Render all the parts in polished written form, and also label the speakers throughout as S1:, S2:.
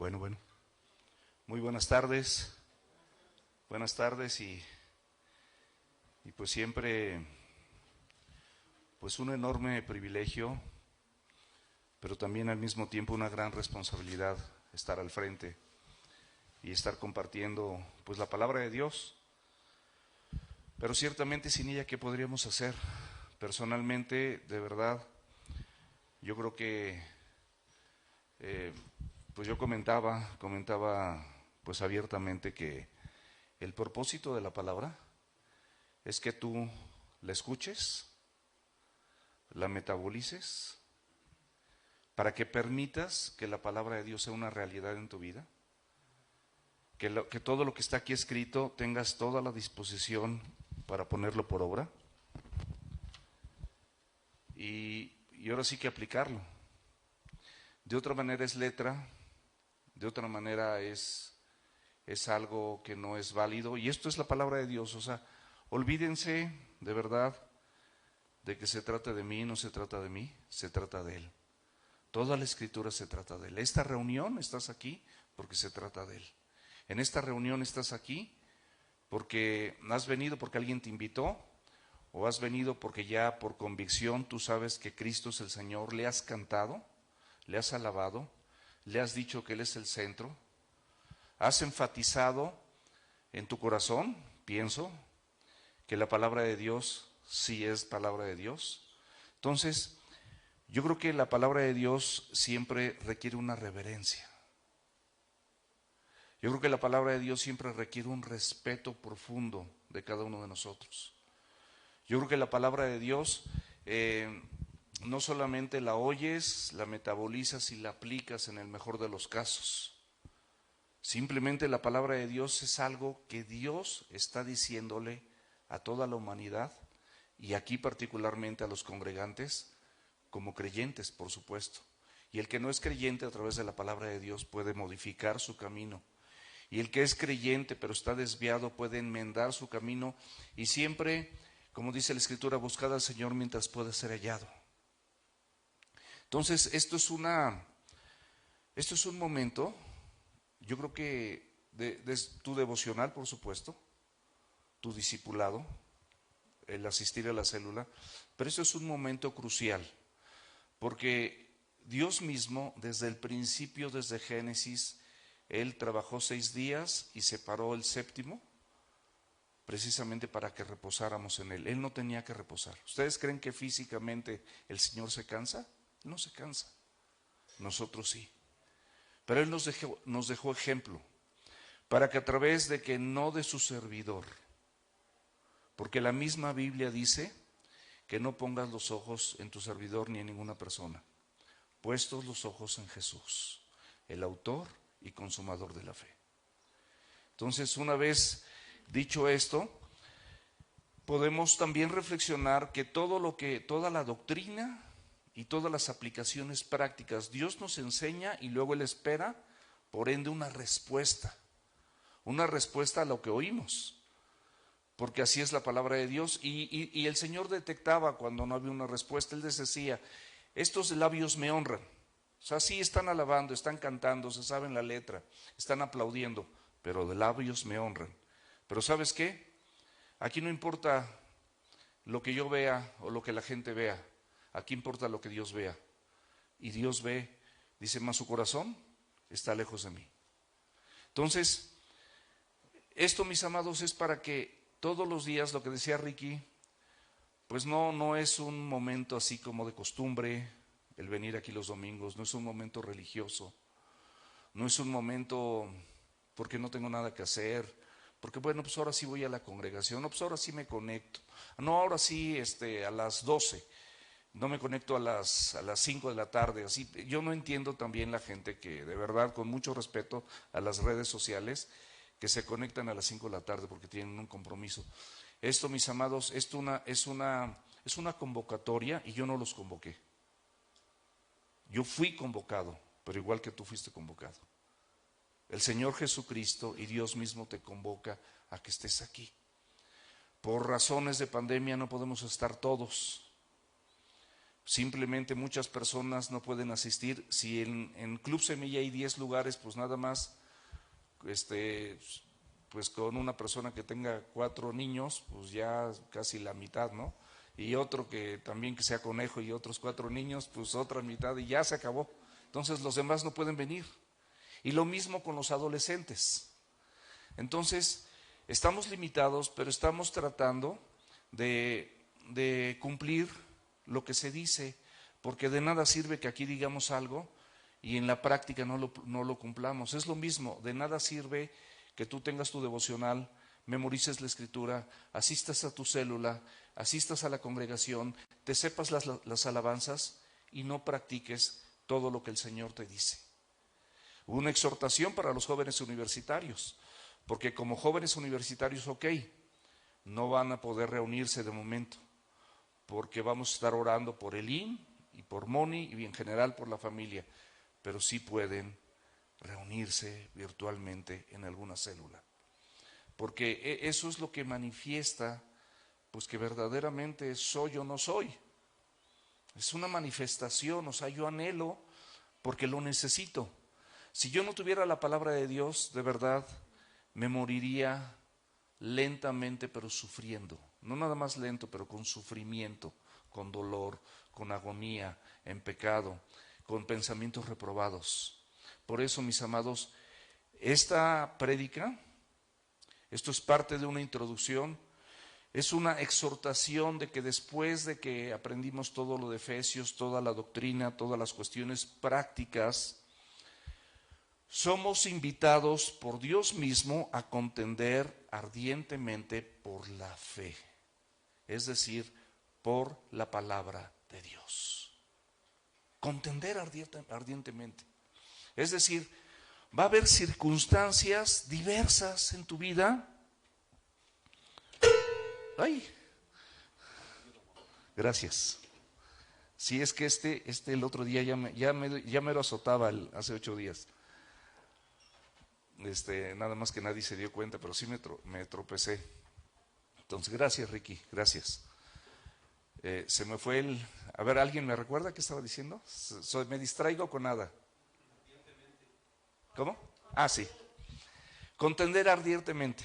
S1: Bueno. Muy buenas tardes. Buenas tardes y pues siempre pues un enorme privilegio, pero también al mismo tiempo una gran responsabilidad estar al frente y estar compartiendo pues la palabra de Dios. Pero ciertamente sin ella, ¿qué podríamos hacer? Personalmente, de verdad, yo creo que pues yo comentaba pues abiertamente que el propósito de la palabra es que tú la escuches, la metabolices, para que permitas que la palabra de Dios sea una realidad en tu vida, que todo lo que está aquí escrito tengas toda la disposición para ponerlo por obra y ahora sí que aplicarlo. De otra manera es letra, de otra manera es algo que no es válido, y esto es la palabra de Dios. O sea, olvídense de verdad de que se trata de mí, no se trata de mí, se trata de Él. Toda la escritura se trata de Él. Esta reunión estás aquí porque se trata de Él. En esta reunión estás aquí porque has venido porque alguien te invitó, o has venido porque ya por convicción tú sabes que Cristo es el Señor, le has cantado, le has alabado, le has dicho que Él es el centro, has enfatizado en tu corazón, pienso, que la palabra de Dios sí es palabra de Dios. Entonces, yo creo que la palabra de Dios siempre requiere una reverencia. Yo creo que la palabra de Dios siempre requiere un respeto profundo de cada uno de nosotros. Yo creo que la palabra de Dios no solamente la oyes, la metabolizas y la aplicas en el mejor de los casos. Simplemente la palabra de Dios es algo que Dios está diciéndole a toda la humanidad, y aquí particularmente a los congregantes, como creyentes, por supuesto. Y el que no es creyente, a través de la palabra de Dios puede modificar su camino. Y el que es creyente pero está desviado puede enmendar su camino, y siempre, como dice la Escritura, buscad al Señor mientras pueda ser hallado. Entonces, esto es un momento, yo creo que de tu devocional, por supuesto, tu discipulado, el asistir a la célula, pero esto es un momento crucial, porque Dios mismo, desde el principio, desde Génesis, Él trabajó 6 días y separó el séptimo, precisamente para que reposáramos en Él. Él no tenía que reposar. ¿Ustedes creen que físicamente el Señor se cansa? No se cansa. Nosotros sí. Pero Él nos dejó ejemplo, para que a través de que no de su servidor, porque la misma Biblia dice que no pongas los ojos en tu servidor ni en ninguna persona, puestos los ojos en Jesús, el autor y consumador de la fe. Entonces, una vez dicho esto, podemos también reflexionar que toda la doctrina y todas las aplicaciones prácticas, Dios nos enseña y luego Él espera, por ende, una respuesta a lo que oímos, porque así es la palabra de Dios. Y el Señor detectaba cuando no había una respuesta. Él les decía, estos labios me honran. O sea, sí están alabando, están cantando, se saben la letra, están aplaudiendo, pero de labios me honran. Pero ¿sabes qué? Aquí no importa lo que yo vea o lo que la gente vea, aquí importa lo que Dios vea. Y Dios ve, dice, más su corazón está lejos de mí. Entonces, esto, mis amados, es para que todos los días, lo que decía Ricky, pues no es un momento así como de costumbre, el venir aquí los domingos, no es un momento religioso, no es un momento porque no tengo nada que hacer, porque bueno, pues ahora sí voy a la congregación, no, pues ahora sí me conecto, no, ahora sí a las 12, no me conecto a las 5 de la tarde, así. Yo no entiendo también la gente que, de verdad, con mucho respeto a las redes sociales, que se conectan a las 5 de la tarde porque tienen un compromiso. Esto, mis amados, es una convocatoria, y yo no los convoqué. Yo fui convocado, pero igual que tú fuiste convocado. El Señor Jesucristo y Dios mismo te convoca a que estés aquí. Por razones de pandemia no podemos estar todos, simplemente muchas personas no pueden asistir. Si en Club Semilla hay 10 lugares, pues nada más, pues con una persona que tenga 4 niños, pues ya casi la mitad, ¿no? Y otro que también que sea conejo y otros 4 niños, pues otra mitad y ya se acabó. Entonces los demás no pueden venir. Y lo mismo con los adolescentes. Entonces, estamos limitados, pero estamos tratando de cumplir lo que se dice, porque de nada sirve que aquí digamos algo y en la práctica no lo cumplamos. Es lo mismo, de nada sirve que tú tengas tu devocional, memorices la escritura, asistas a tu célula, asistas a la congregación, te sepas las alabanzas y no practiques todo lo que el Señor te dice. Una exhortación para los jóvenes universitarios, porque como jóvenes universitarios, ok, no van a poder reunirse de momento, porque vamos a estar orando por el IN y por Moni y en general por la familia, pero sí pueden reunirse virtualmente en alguna célula, porque eso es lo que manifiesta, pues que verdaderamente soy o no soy. Es una manifestación, o sea, yo anhelo porque lo necesito. Si yo no tuviera la palabra de Dios, de verdad, me moriría lentamente pero sufriendo, no nada más lento, pero con sufrimiento, con dolor, con agonía, en pecado, con pensamientos reprobados. Por eso, mis amados, esta prédica, esto es parte de una introducción, es una exhortación de que después de que aprendimos todo lo de Efesios, toda la doctrina, todas las cuestiones prácticas, somos invitados por Dios mismo a contender ardientemente por la fe, es decir, por la palabra de Dios. Contender ardientemente. Es decir, va a haber circunstancias diversas en tu vida. ¡Ay! Gracias. Sí, es que el otro día ya me lo azotaba hace 8 días. Nada más que nadie se dio cuenta, pero sí me tropecé. Entonces, gracias, Ricky, gracias. Se me fue a ver, ¿alguien me recuerda qué estaba diciendo? Me distraigo con nada. ¿Cómo? Ah, sí. Contender ardientemente.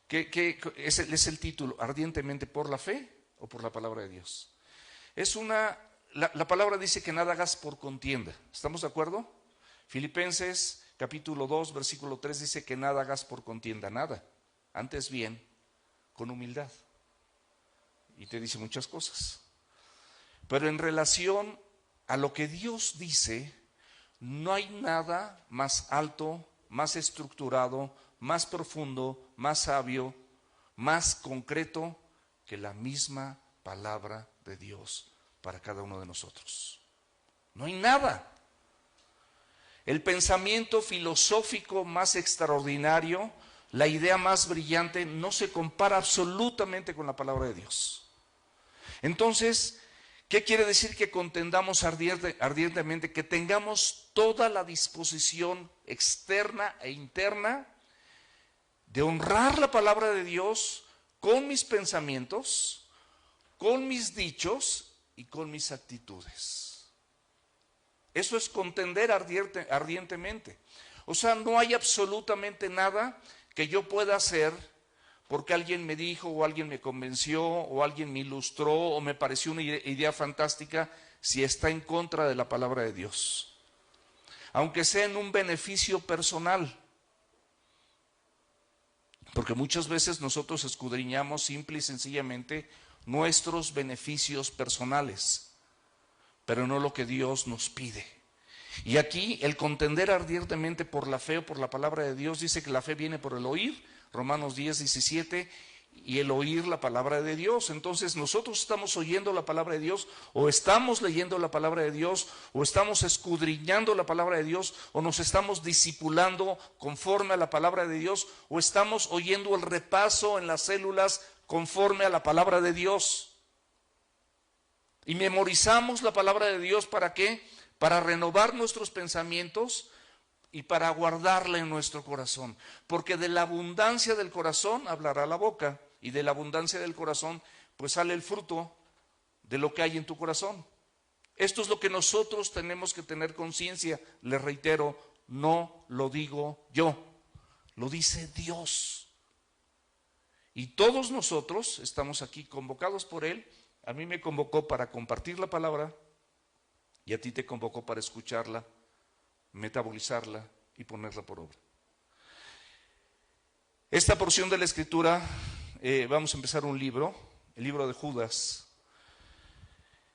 S1: ¿Qué es el título? ¿Ardientemente por la fe o por la palabra de Dios? La palabra dice que nada hagas por contienda. ¿Estamos de acuerdo? Filipenses capítulo 2, versículo 3 dice que nada hagas por contienda, nada. Antes bien, con humildad. Y te dice muchas cosas. Pero en relación a lo que Dios dice, no hay nada más alto, más estructurado, más profundo, más sabio, más concreto que la misma palabra de Dios para cada uno de nosotros. No hay nada. El pensamiento filosófico más extraordinario, la idea más brillante, no se compara absolutamente con la palabra de Dios. Entonces, ¿qué quiere decir que contendamos ardientemente? Que tengamos toda la disposición externa e interna de honrar la palabra de Dios con mis pensamientos, con mis dichos y con mis actitudes. Eso es contender ardientemente. O sea, no hay absolutamente nada que yo pueda hacer porque alguien me dijo o alguien me convenció o alguien me ilustró o me pareció una idea fantástica si está en contra de la palabra de Dios. Aunque sea en un beneficio personal. Porque muchas veces nosotros escudriñamos simple y sencillamente nuestros beneficios personales, pero no lo que Dios nos pide. Y aquí el contender ardientemente por la fe o por la palabra de Dios dice que la fe viene por el oír, Romanos 10, 17, y el oír la palabra de Dios. Entonces nosotros estamos oyendo la palabra de Dios, o estamos leyendo la palabra de Dios, o estamos escudriñando la palabra de Dios, o nos estamos discipulando conforme a la palabra de Dios, o estamos oyendo el repaso en las células conforme a la palabra de Dios. Y memorizamos la palabra de Dios, ¿para qué? Para renovar nuestros pensamientos y para guardarla en nuestro corazón. Porque de la abundancia del corazón hablará la boca, y de la abundancia del corazón pues sale el fruto de lo que hay en tu corazón. Esto es lo que nosotros tenemos que tener conciencia. Les reitero, no lo digo yo, lo dice Dios. Y todos nosotros estamos aquí convocados por Él. A mí me convocó para compartir la palabra y a ti te convocó para escucharla, metabolizarla y ponerla por obra. Esta porción de la Escritura, vamos a empezar un libro, el libro de Judas.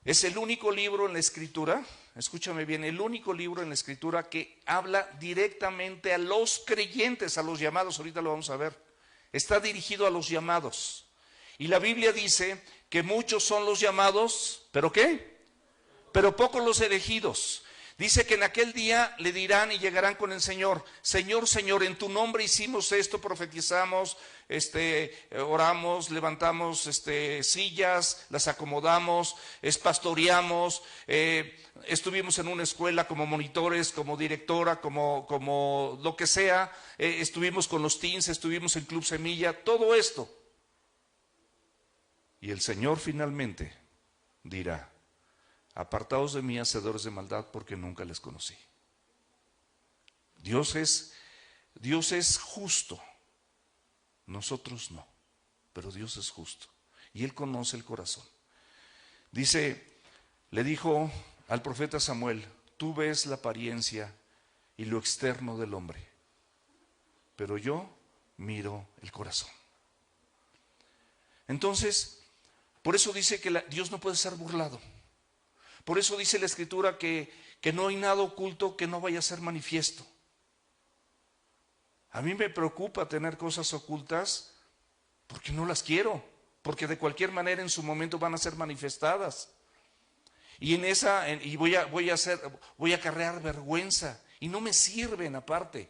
S1: Es el único libro en la Escritura, escúchame bien, el único libro en la Escritura que habla directamente a los creyentes, a los llamados. Ahorita lo vamos a ver. Está dirigido a los llamados. Y la Biblia dice que muchos son los llamados, ¿pero qué? Pero pocos los elegidos. Dice que en aquel día le dirán y llegarán con el Señor: Señor, Señor, en tu nombre hicimos esto, profetizamos, oramos, levantamos sillas, las acomodamos, pastoreamos, estuvimos en una escuela como monitores, como directora, como lo que sea, estuvimos con los teens, estuvimos en Club Semilla, todo esto. Y el Señor finalmente dirá: apartaos de mí, hacedores de maldad, porque nunca les conocí. Dios es justo, nosotros no, pero Dios es justo y Él conoce el corazón. Dice, le dijo al profeta Samuel: tú ves la apariencia y lo externo del hombre, pero yo miro el corazón. Entonces, por eso dice que Dios no puede ser burlado. Por eso dice la Escritura que no hay nada oculto que no vaya a ser manifiesto. A mí me preocupa tener cosas ocultas porque no las quiero, porque de cualquier manera en su momento van a ser manifestadas. Y voy a acarrear vergüenza y no me sirven aparte,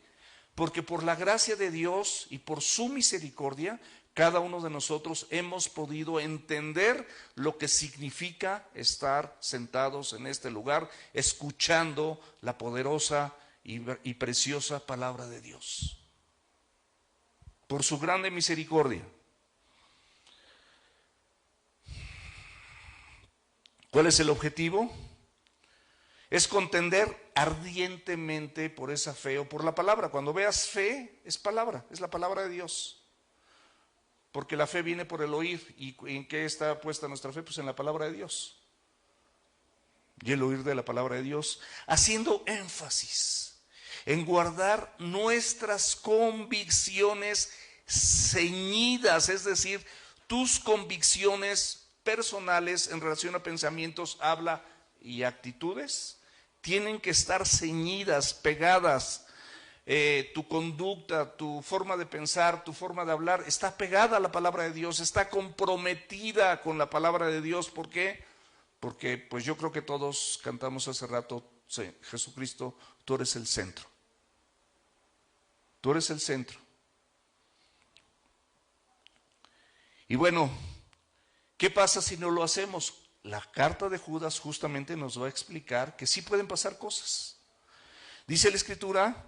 S1: porque por la gracia de Dios y por su misericordia, cada uno de nosotros hemos podido entender lo que significa estar sentados en este lugar, escuchando la poderosa y preciosa palabra de Dios. Por su grande misericordia. ¿Cuál es el objetivo? Es contender ardientemente por esa fe o por la palabra. Cuando veas fe, es palabra, es la palabra de Dios. Porque la fe viene por el oír. ¿Y en qué está puesta nuestra fe? Pues en la palabra de Dios. Y el oír de la palabra de Dios, haciendo énfasis en guardar nuestras convicciones ceñidas, es decir, tus convicciones personales en relación a pensamientos, habla y actitudes, tienen que estar ceñidas, pegadas. Tu conducta, tu forma de pensar, tu forma de hablar está pegada a la palabra de Dios, está comprometida con la palabra de Dios. ¿Por qué? Porque pues yo creo que todos cantamos hace rato: sí, Jesucristo, tú eres el centro. Tú eres el centro. Y bueno, ¿qué pasa si no lo hacemos? La carta de Judas justamente nos va a explicar que sí pueden pasar cosas. Dice la Escritura,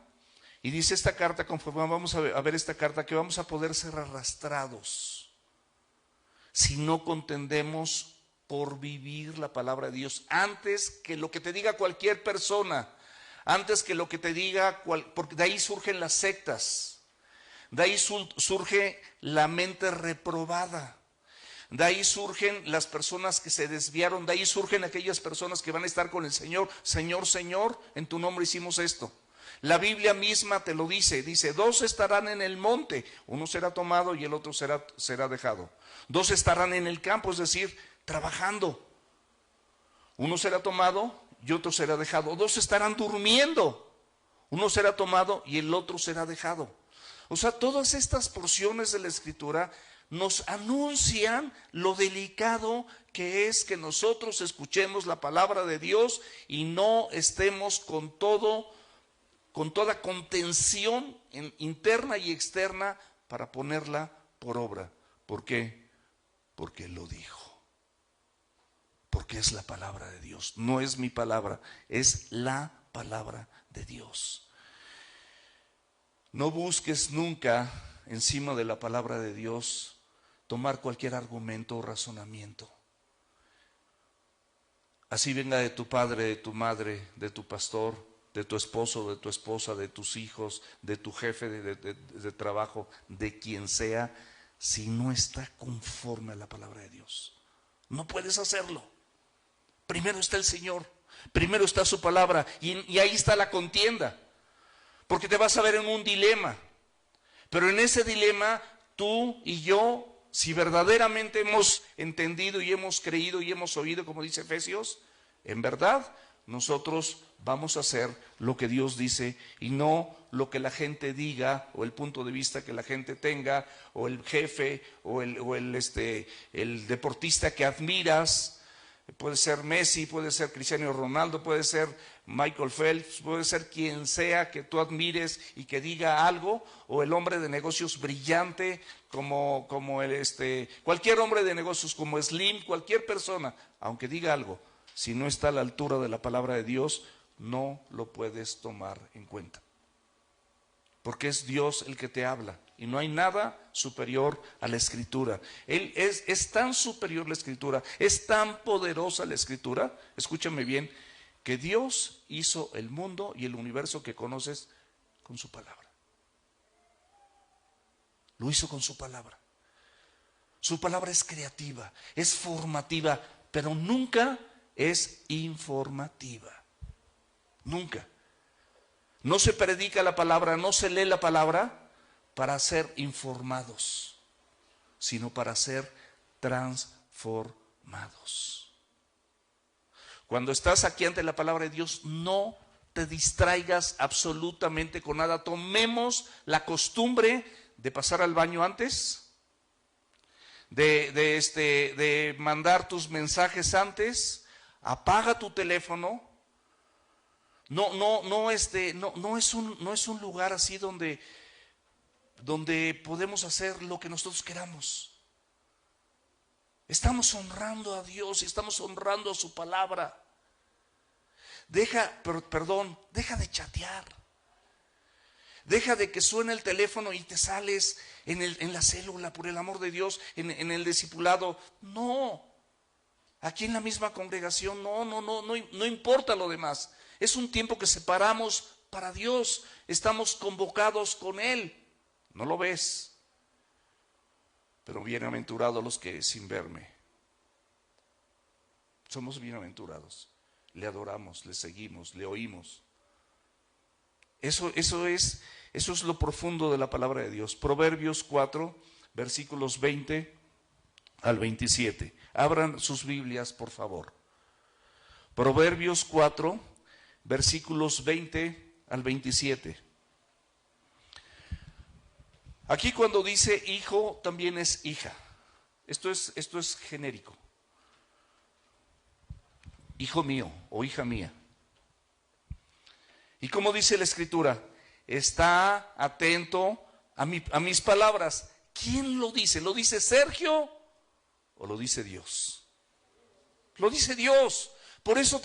S1: y dice esta carta, conforme vamos a ver esta carta, que vamos a poder ser arrastrados si no contendemos por vivir la palabra de Dios, antes que lo que te diga cualquier persona, antes que lo que te diga, porque de ahí surgen las sectas, de ahí surge la mente reprobada, de ahí surgen las personas que se desviaron, de ahí surgen aquellas personas que van a estar con el Señor: Señor, Señor, en tu nombre hicimos esto. La Biblia misma te lo dice, dos estarán en el monte, uno será tomado y el otro será dejado. Dos estarán en el campo, es decir, trabajando. Uno será tomado y otro será dejado. Dos estarán durmiendo, uno será tomado y el otro será dejado. O sea, todas estas porciones de la Escritura nos anuncian lo delicado que es que nosotros escuchemos la palabra de Dios y no estemos con toda contención interna y externa para ponerla por obra. ¿Por qué? Porque Él lo dijo. Porque es la palabra de Dios. No es mi palabra, es la palabra de Dios. No busques nunca encima de la palabra de Dios tomar cualquier argumento o razonamiento. así venga de tu padre, de tu madre, de tu pastor, de tu esposo, de tu esposa, de tus hijos, de tu jefe de trabajo, de quien sea, si no está conforme a la palabra de Dios. No puedes hacerlo. Primero está el Señor, primero está su palabra, y ahí está la contienda, porque te vas a ver en un dilema. Pero en ese dilema, tú y yo, si verdaderamente hemos entendido y hemos creído y hemos oído, como dice Efesios, en verdad nosotros vamos a hacer lo que Dios dice y no lo que la gente diga, o el punto de vista que la gente tenga, o el jefe, o el deportista que admiras. Puede ser Messi, puede ser Cristiano Ronaldo, puede ser Michael Phelps, puede ser quien sea que tú admires y que diga algo, o el hombre de negocios brillante como cualquier hombre de negocios como Slim, cualquier persona, aunque diga algo, si no está a la altura de la palabra de Dios, no lo puedes tomar en cuenta. Porque es Dios el que te habla. Y no hay nada superior a la Escritura. Es tan superior la Escritura, es tan poderosa la Escritura, escúchame bien, que Dios hizo el mundo y el universo que conoces con su palabra. Lo hizo con su palabra. Su palabra es creativa, es formativa, pero nunca es informativa. Nunca. No se predica la palabra, no se lee la palabra para ser informados, sino para ser transformados. Cuando estás aquí ante la palabra de Dios, no te distraigas absolutamente con nada. Tomemos la costumbre de pasar al baño antes, de mandar tus mensajes antes. Apaga tu teléfono. No es un lugar así donde podemos hacer lo que nosotros queramos. Estamos honrando a Dios y estamos honrando a su palabra. Deja de chatear. Deja de que suene el teléfono y te sales en la célula, por el amor de Dios, en el discipulado. No. Aquí en la misma congregación, no importa lo demás. Es un tiempo que separamos para Dios. Estamos convocados con Él. No lo ves. Pero bienaventurados los que sin verme. Somos bienaventurados. Le adoramos, le seguimos, le oímos. Eso es lo profundo de la palabra de Dios. Proverbios 4, versículos 20 al 27. Abran sus Biblias, por favor. Proverbios 4, versículos 20 al 27. Aquí cuando dice hijo, también es hija. Esto es genérico. Hijo mío o hija mía. Y como dice la Escritura, está atento a mis palabras. ¿Quién lo dice? ¿Lo dice Sergio o lo dice Dios? Lo dice Dios. Por eso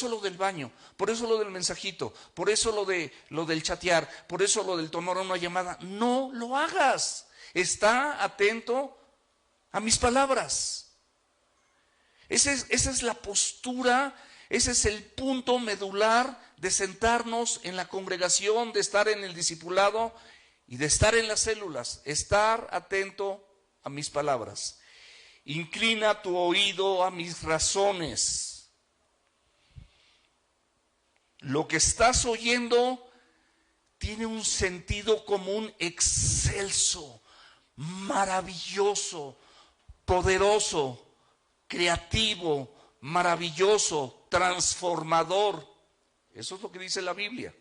S1: lo del baño, por eso lo del mensajito, por eso lo del chatear, por eso lo del tomar una llamada. No lo hagas. Está atento a mis palabras. Esa es la postura, ese es el punto medular de sentarnos en la congregación, de estar en el discipulado y de estar en las células. Estar atento a mis palabras. Inclina tu oído a mis razones. Lo que estás oyendo tiene un sentido común excelso, maravilloso, poderoso, creativo, maravilloso, transformador. Eso es lo que dice la Biblia.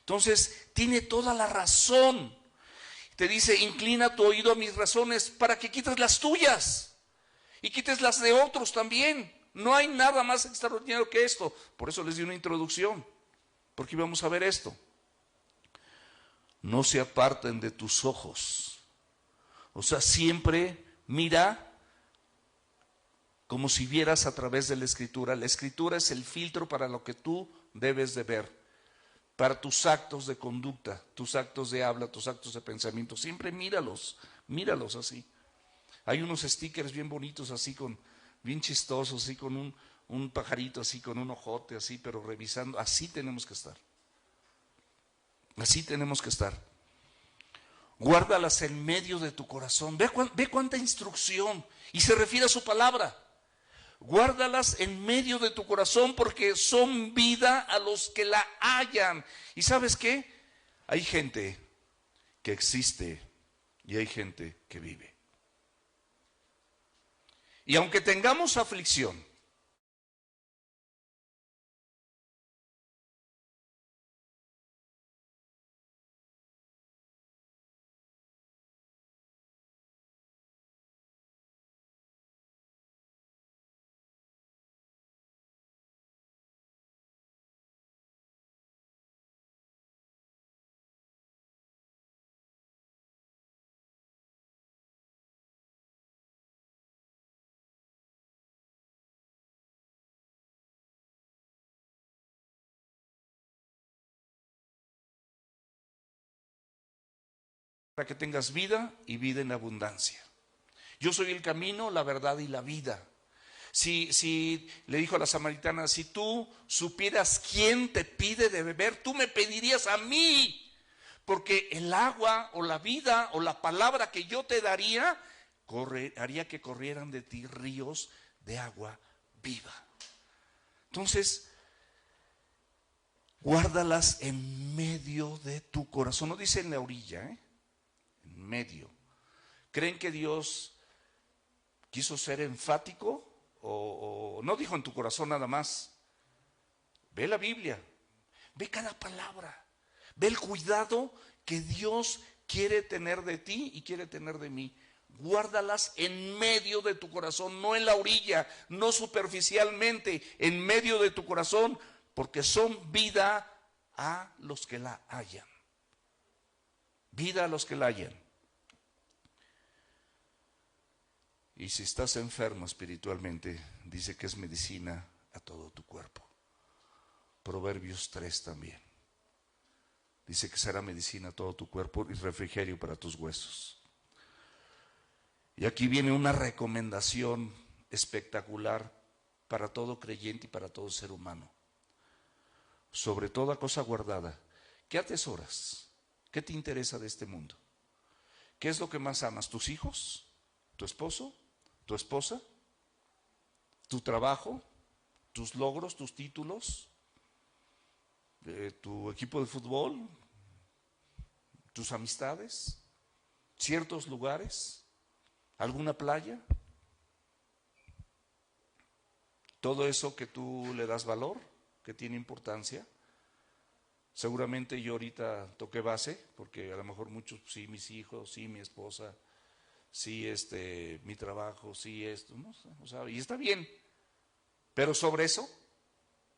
S1: Entonces, tiene toda la razón. Te dice, inclina tu oído a mis razones para que quites las tuyas y quites las de otros también. No hay nada más extraordinario que esto. Por eso les di una introducción, porque íbamos a ver esto. No se aparten de tus ojos. O sea, siempre mira como si vieras a través de la Escritura. La Escritura es el filtro para lo que tú debes de ver, para tus actos de conducta, tus actos de habla, tus actos de pensamiento. Siempre míralos así. Hay unos stickers bien bonitos así, bien chistosos, así con un pajarito así con un ojote así, pero revisando. Así tenemos que estar. Así tenemos que estar. Guárdalas en medio de tu corazón. Ve cuánta instrucción. Y se refiere a su palabra. Guárdalas en medio de tu corazón porque son vida a los que la hallan. ¿Y sabes qué? Hay gente que existe y hay gente que vive. Y aunque tengamos aflicción, para que tengas vida y vida en abundancia. Yo soy el camino, la verdad y la vida. Si le dijo a la samaritana, si tú supieras quién te pide de beber, tú me pedirías a mí, porque el agua o la vida o la palabra que yo te daría, haría que corrieran de ti ríos de agua viva. Entonces, guárdalas en medio de tu corazón. No dice en la orilla, en medio. ¿Creen que Dios quiso ser enfático o no dijo en tu corazón nada más? Ve la Biblia, ve cada palabra, ve el cuidado que Dios quiere tener de ti y quiere tener de mí. Guárdalas en medio de tu corazón, no en la orilla, no superficialmente, en medio de tu corazón, porque son vida a los que la hallan. Vida a los que la hallan. Y si estás enfermo espiritualmente, dice que es medicina a todo tu cuerpo. Proverbios 3 también. Dice que será medicina a todo tu cuerpo y refrigerio para tus huesos. Y aquí viene una recomendación espectacular para todo creyente y para todo ser humano. Sobre toda cosa guardada, ¿qué atesoras? ¿Qué te interesa de este mundo? ¿Qué es lo que más amas? ¿Tus hijos? ¿Tu esposo? ¿Tu esposa? ¿Tu trabajo? ¿Tus logros? ¿Tus títulos? ¿Tu equipo de fútbol? ¿Tus amistades? ¿Ciertos lugares? ¿Alguna playa? Todo eso que tú le das valor, que tiene importancia. Seguramente yo ahorita toqué base, porque a lo mejor muchos, sí, mis hijos, sí, mi esposa, sí, mi trabajo, sí, esto, ¿no? O sea, y está bien. Pero sobre eso,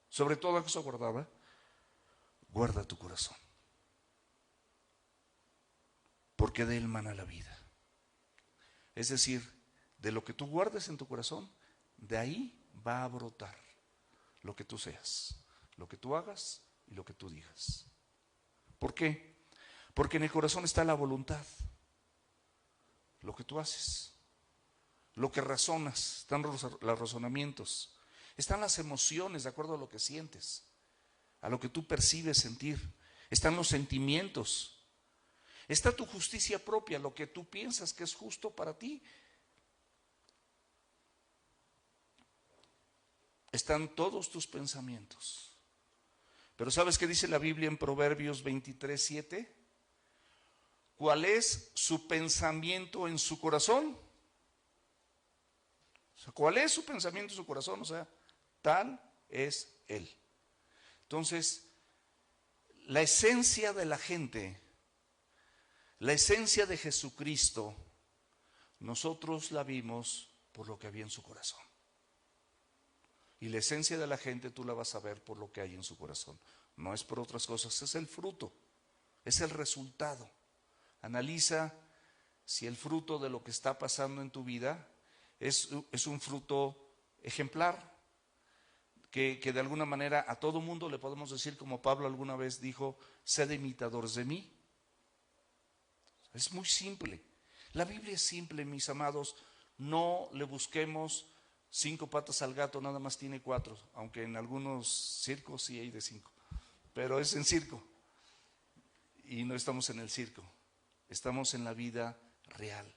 S1: sobre toda cosa guardada, guarda tu corazón. Porque de él mana la vida. Es decir, de lo que tú guardes en tu corazón, de ahí va a brotar lo que tú seas, lo que tú hagas y lo que tú digas. ¿Por qué? Porque en el corazón está la voluntad, lo que tú haces, lo que razonas, están los razonamientos, están las emociones de acuerdo a lo que sientes, a lo que tú percibes sentir, están los sentimientos, está tu justicia propia, lo que tú piensas que es justo para ti. Están todos tus pensamientos. Pero ¿sabes qué dice la Biblia en Proverbios 23:7? ¿Cuál es su pensamiento en su corazón? O sea, ¿cuál es su pensamiento en su corazón? O sea, tal es él. Entonces, la esencia de la gente, la esencia de Jesucristo, nosotros la vimos por lo que había en su corazón. Y la esencia de la gente tú la vas a ver por lo que hay en su corazón. No es por otras cosas, es el fruto, es el resultado. Analiza si el fruto de lo que está pasando en tu vida es un fruto ejemplar, que de alguna manera a todo mundo le podemos decir, como Pablo alguna vez dijo, sed imitadores de mí. Es muy simple. La Biblia es simple, mis amados. No le busquemos 5 patas al gato nada más tiene 4, aunque en algunos circos sí hay de 5, pero es en circo. Y no estamos en el circo, estamos en la vida real.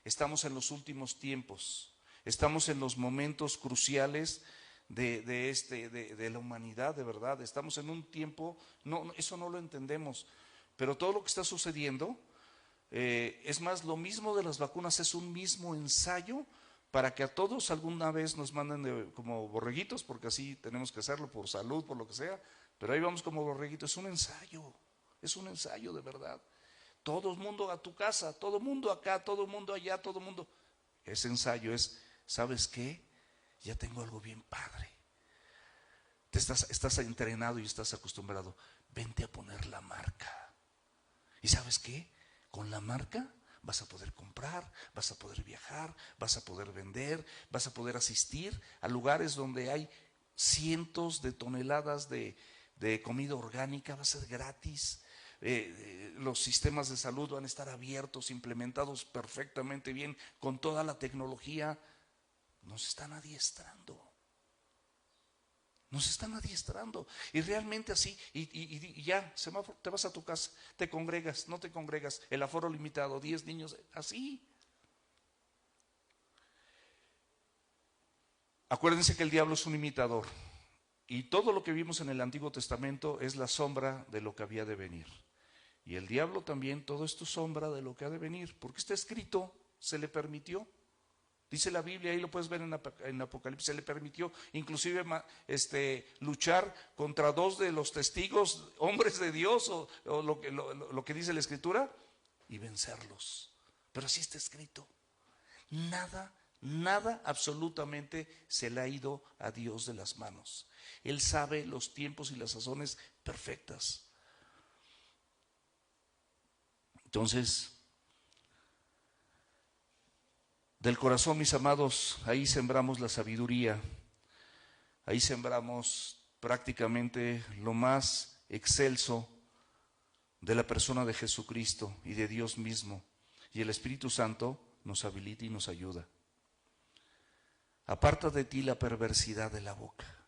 S1: Estamos en los últimos tiempos, estamos en los momentos cruciales de la humanidad, de verdad. Estamos en un tiempo, eso no lo entendemos, pero todo lo que está sucediendo, es más, lo mismo de las vacunas, es un mismo ensayo para que a todos alguna vez nos manden como borreguitos, porque así tenemos que hacerlo por salud, por lo que sea, pero ahí vamos como borreguitos. Es un ensayo de verdad. Todo el mundo a tu casa, todo el mundo acá, todo el mundo allá, todo el mundo. Ese ensayo es, ¿sabes qué? Ya tengo algo bien padre. Estás entrenado y estás acostumbrado. Vente a poner la marca. ¿Y sabes qué? Con la marca vas a poder comprar, vas a poder viajar, vas a poder vender, vas a poder asistir a lugares donde hay cientos de toneladas de comida orgánica, va a ser gratis. Los sistemas de salud van a estar abiertos, implementados perfectamente bien, con toda la tecnología. Nos están adiestrando. Y realmente así, y ya, semáforo, te vas a tu casa, te congregas, no te congregas, el aforo limitado, 10 niños, así. Acuérdense que el diablo es un imitador. Y todo lo que vimos en el Antiguo Testamento es la sombra de lo que había de venir. Y el diablo también, todo esto es sombra de lo que ha de venir, porque está escrito, se le permitió. Dice la Biblia, ahí lo puedes ver en Apocalipsis, se le permitió inclusive luchar contra 2 de los testigos, hombres de Dios, o lo que dice la Escritura, y vencerlos. Pero así está escrito. Nada absolutamente se le ha ido a Dios de las manos. Él sabe los tiempos y las sazones perfectas. Entonces, del corazón, mis amados, ahí sembramos la sabiduría, ahí sembramos prácticamente lo más excelso de la persona de Jesucristo y de Dios mismo. Y el Espíritu Santo nos habilita y nos ayuda. Aparta de ti la perversidad de la boca.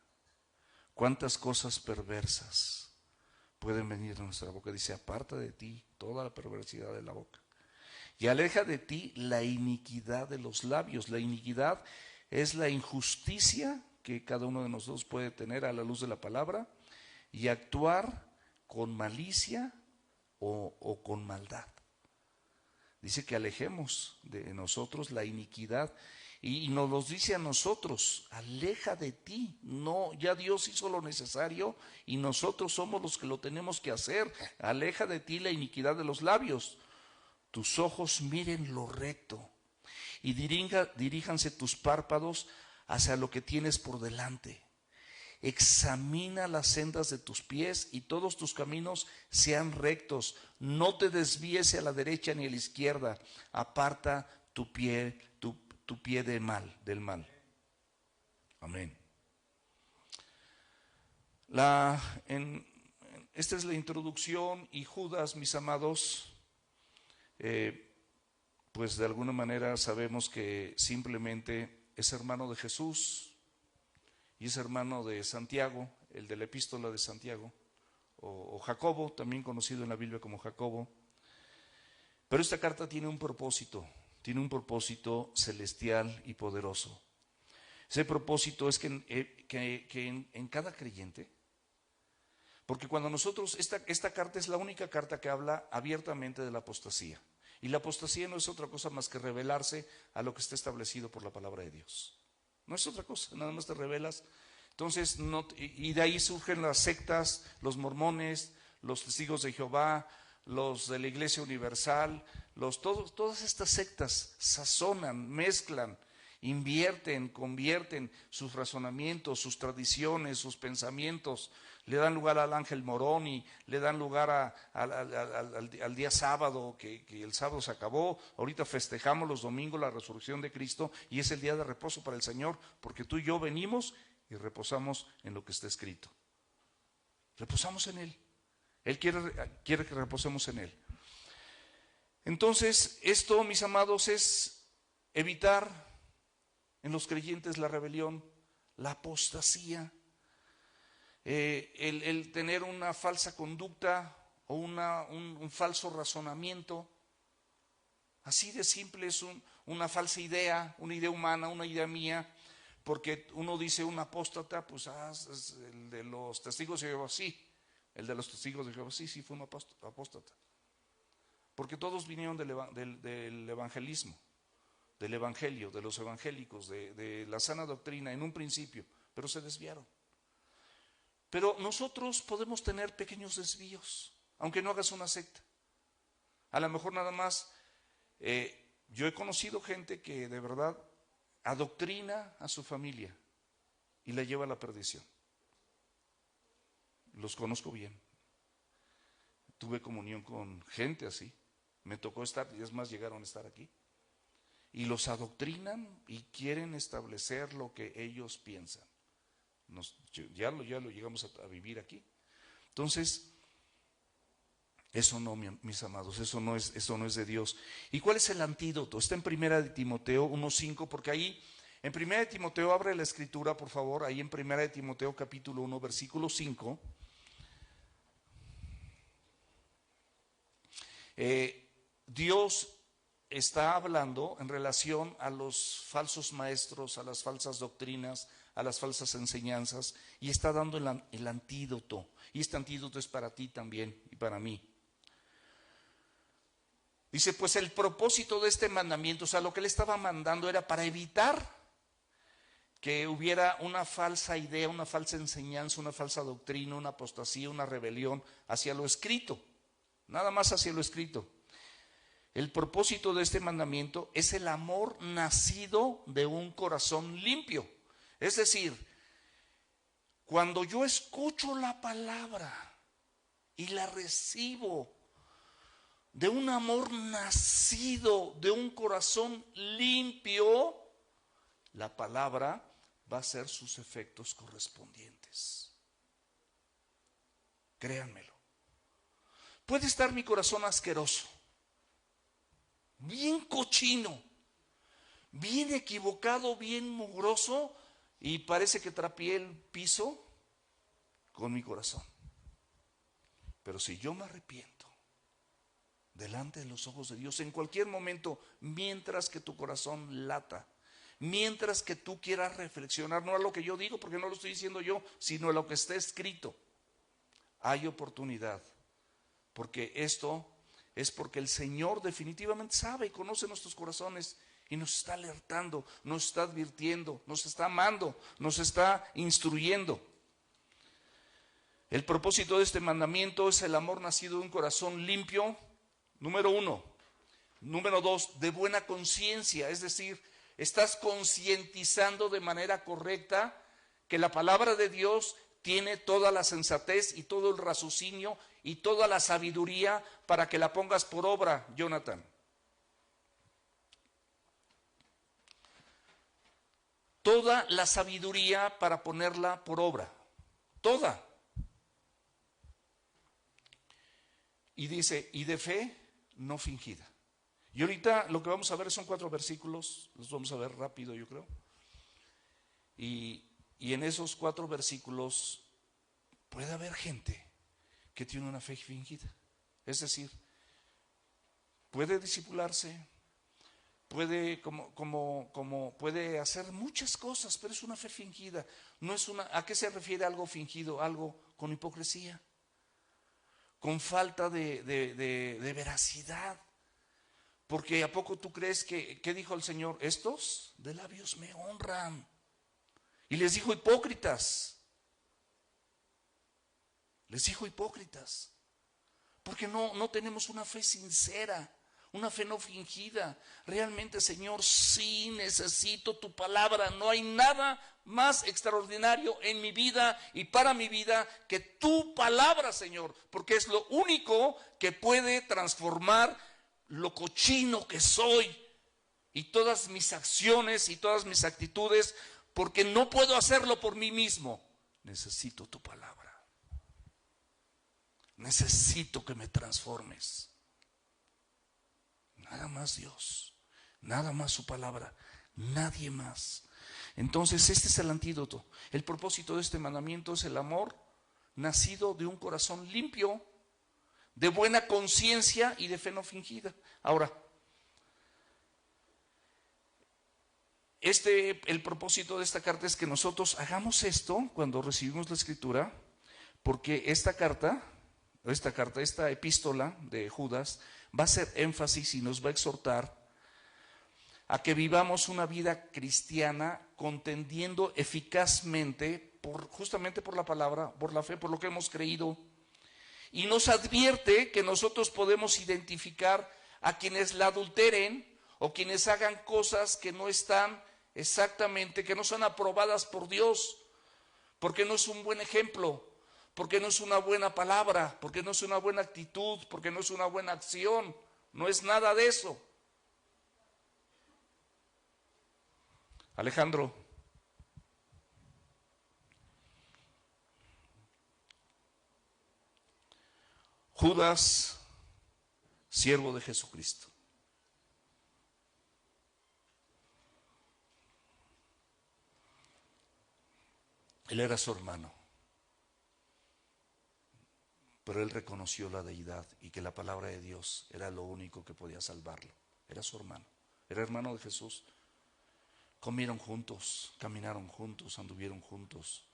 S1: ¿Cuántas cosas perversas pueden venir de nuestra boca? Dice, aparta de ti toda la perversidad de la boca. Y aleja de ti la iniquidad de los labios. La iniquidad es la injusticia que cada uno de nosotros puede tener a la luz de la palabra y actuar con malicia o con maldad. Dice que alejemos de nosotros la iniquidad y nos los dice a nosotros, aleja de ti. No, ya Dios hizo lo necesario y nosotros somos los que lo tenemos que hacer. Aleja de ti la iniquidad de los labios. Tus ojos miren lo recto y diríjanse tus párpados hacia lo que tienes por delante. Examina las sendas de tus pies y todos tus caminos sean rectos. No te desvíes a la derecha ni a la izquierda. Aparta tu pie del mal. Amén. Esta es la introducción y Judas, mis amados, pues de alguna manera sabemos que simplemente es hermano de Jesús y es hermano de Santiago, el de la epístola de Santiago, o Jacobo, también conocido en la Biblia como Jacobo. Pero esta carta tiene un propósito celestial y poderoso. Ese propósito es que en cada creyente, porque cuando nosotros, esta carta es la única carta que habla abiertamente de la apostasía. Y la apostasía no es otra cosa más que rebelarse a lo que está establecido por la palabra de Dios. No es otra cosa, nada más te rebelas. Entonces, y de ahí surgen las sectas, los mormones, los testigos de Jehová, los de la Iglesia Universal, todas estas sectas sazonan, mezclan, invierten, convierten sus razonamientos, sus tradiciones, sus pensamientos, le dan lugar al ángel Moroni, le dan lugar al día sábado, que el sábado se acabó. Ahorita festejamos los domingos la resurrección de Cristo y es el día de reposo para el Señor, porque tú y yo venimos y reposamos en lo que está escrito. Reposamos en Él. Él quiere que reposemos en Él. Entonces, esto, mis amados, es evitar en los creyentes la rebelión, la apostasía, el tener una falsa conducta o un falso razonamiento. Así de simple es una falsa idea, una idea humana, una idea mía, porque uno dice un apóstata, pues es el de los testigos de Jehová, sí, el de los testigos de Jehová, sí fue un apóstata, porque todos vinieron del evangelismo, del evangelio, de los evangélicos, de la sana doctrina en un principio, pero se desviaron. Pero nosotros podemos tener pequeños desvíos, aunque no hagas una secta. A lo mejor nada más, yo he conocido gente que de verdad adoctrina a su familia y la lleva a la perdición. Los conozco bien. Tuve comunión con gente así. Me tocó estar, y es más, llegaron a estar aquí. Y los adoctrinan y quieren establecer lo que ellos piensan. Ya lo llegamos a vivir aquí. Entonces, eso no, mis amados, eso no es de Dios. ¿Y cuál es el antídoto? Está en 1 de Timoteo 1:5, porque ahí, en 1 de Timoteo, abre la escritura, por favor, ahí en 1 de Timoteo capítulo 1, versículo 5. Dios está hablando en relación a los falsos maestros, a las falsas doctrinas, a las falsas enseñanzas, y está dando el antídoto. Y este antídoto es para ti también y para mí. Dice, pues el propósito de este mandamiento, o sea, lo que él estaba mandando era para evitar que hubiera una falsa idea, una falsa enseñanza, una falsa doctrina, una apostasía, una rebelión hacia lo escrito, nada más hacia lo escrito. El propósito de este mandamiento es el amor nacido de un corazón limpio. Es decir, cuando yo escucho la palabra y la recibo de un amor nacido de un corazón limpio, la palabra va a hacer sus efectos correspondientes. Créanmelo. Puede estar mi corazón asqueroso, bien cochino, bien equivocado, bien mugroso, y parece que trapié el piso con mi corazón. Pero si yo me arrepiento delante de los ojos de Dios, en cualquier momento, mientras que tu corazón lata, mientras que tú quieras reflexionar, no a lo que yo digo, porque no lo estoy diciendo yo, sino a lo que está escrito, hay oportunidad, porque esto es porque el Señor definitivamente sabe y conoce nuestros corazones y nos está alertando, nos está advirtiendo, nos está amando, nos está instruyendo. El propósito de este mandamiento es el amor nacido de un corazón limpio, número 1. Número 2, de buena conciencia, es decir, estás concientizando de manera correcta que la palabra de Dios tiene toda la sensatez y todo el raciocinio y toda la sabiduría para que la pongas por obra, Jonathan. Toda la sabiduría para ponerla por obra, toda. Y dice, y de fe no fingida. Y ahorita lo que vamos a ver son 4 versículos, los vamos a ver rápido yo creo. Y en esos 4 versículos puede haber gente que tiene una fe fingida. Es decir, puede disipularse, puede puede hacer muchas cosas, pero es una fe fingida. No es ¿a qué se refiere algo fingido? Algo con hipocresía, con falta de veracidad. Porque ¿a poco tú crees qué dijo el Señor? Estos de labios me honran. Y les dijo hipócritas. Les dijo hipócritas. Porque no tenemos una fe sincera, una fe no fingida. Realmente, Señor, sí necesito tu palabra. No hay nada más extraordinario en mi vida y para mi vida que tu palabra, Señor. Porque es lo único que puede transformar lo cochino que soy y todas mis acciones y todas mis actitudes, porque no puedo hacerlo por mí mismo. Necesito tu palabra. Necesito que me transformes. Nada más Dios, nada más su palabra, nadie más. Entonces este es el antídoto. El propósito de este mandamiento es el amor nacido de un corazón limpio, de buena conciencia y de fe no fingida. Ahora, el propósito de esta carta es que nosotros hagamos esto cuando recibimos la Escritura, porque esta epístola de Judas va a hacer énfasis y nos va a exhortar a que vivamos una vida cristiana contendiendo eficazmente justamente por la palabra, por la fe, por lo que hemos creído. Y nos advierte que nosotros podemos identificar a quienes la adulteren o quienes hagan cosas que no están exactamente, que no son aprobadas por Dios, porque no es un buen ejemplo, porque no es una buena palabra, porque no es una buena actitud, porque no es una buena acción, no es nada de eso. Alejandro, Judas, siervo de Jesucristo. Él era su hermano, pero él reconoció la deidad y que la palabra de Dios era lo único que podía salvarlo. Era su hermano, era hermano de Jesús. Comieron juntos, caminaron juntos, anduvieron juntos.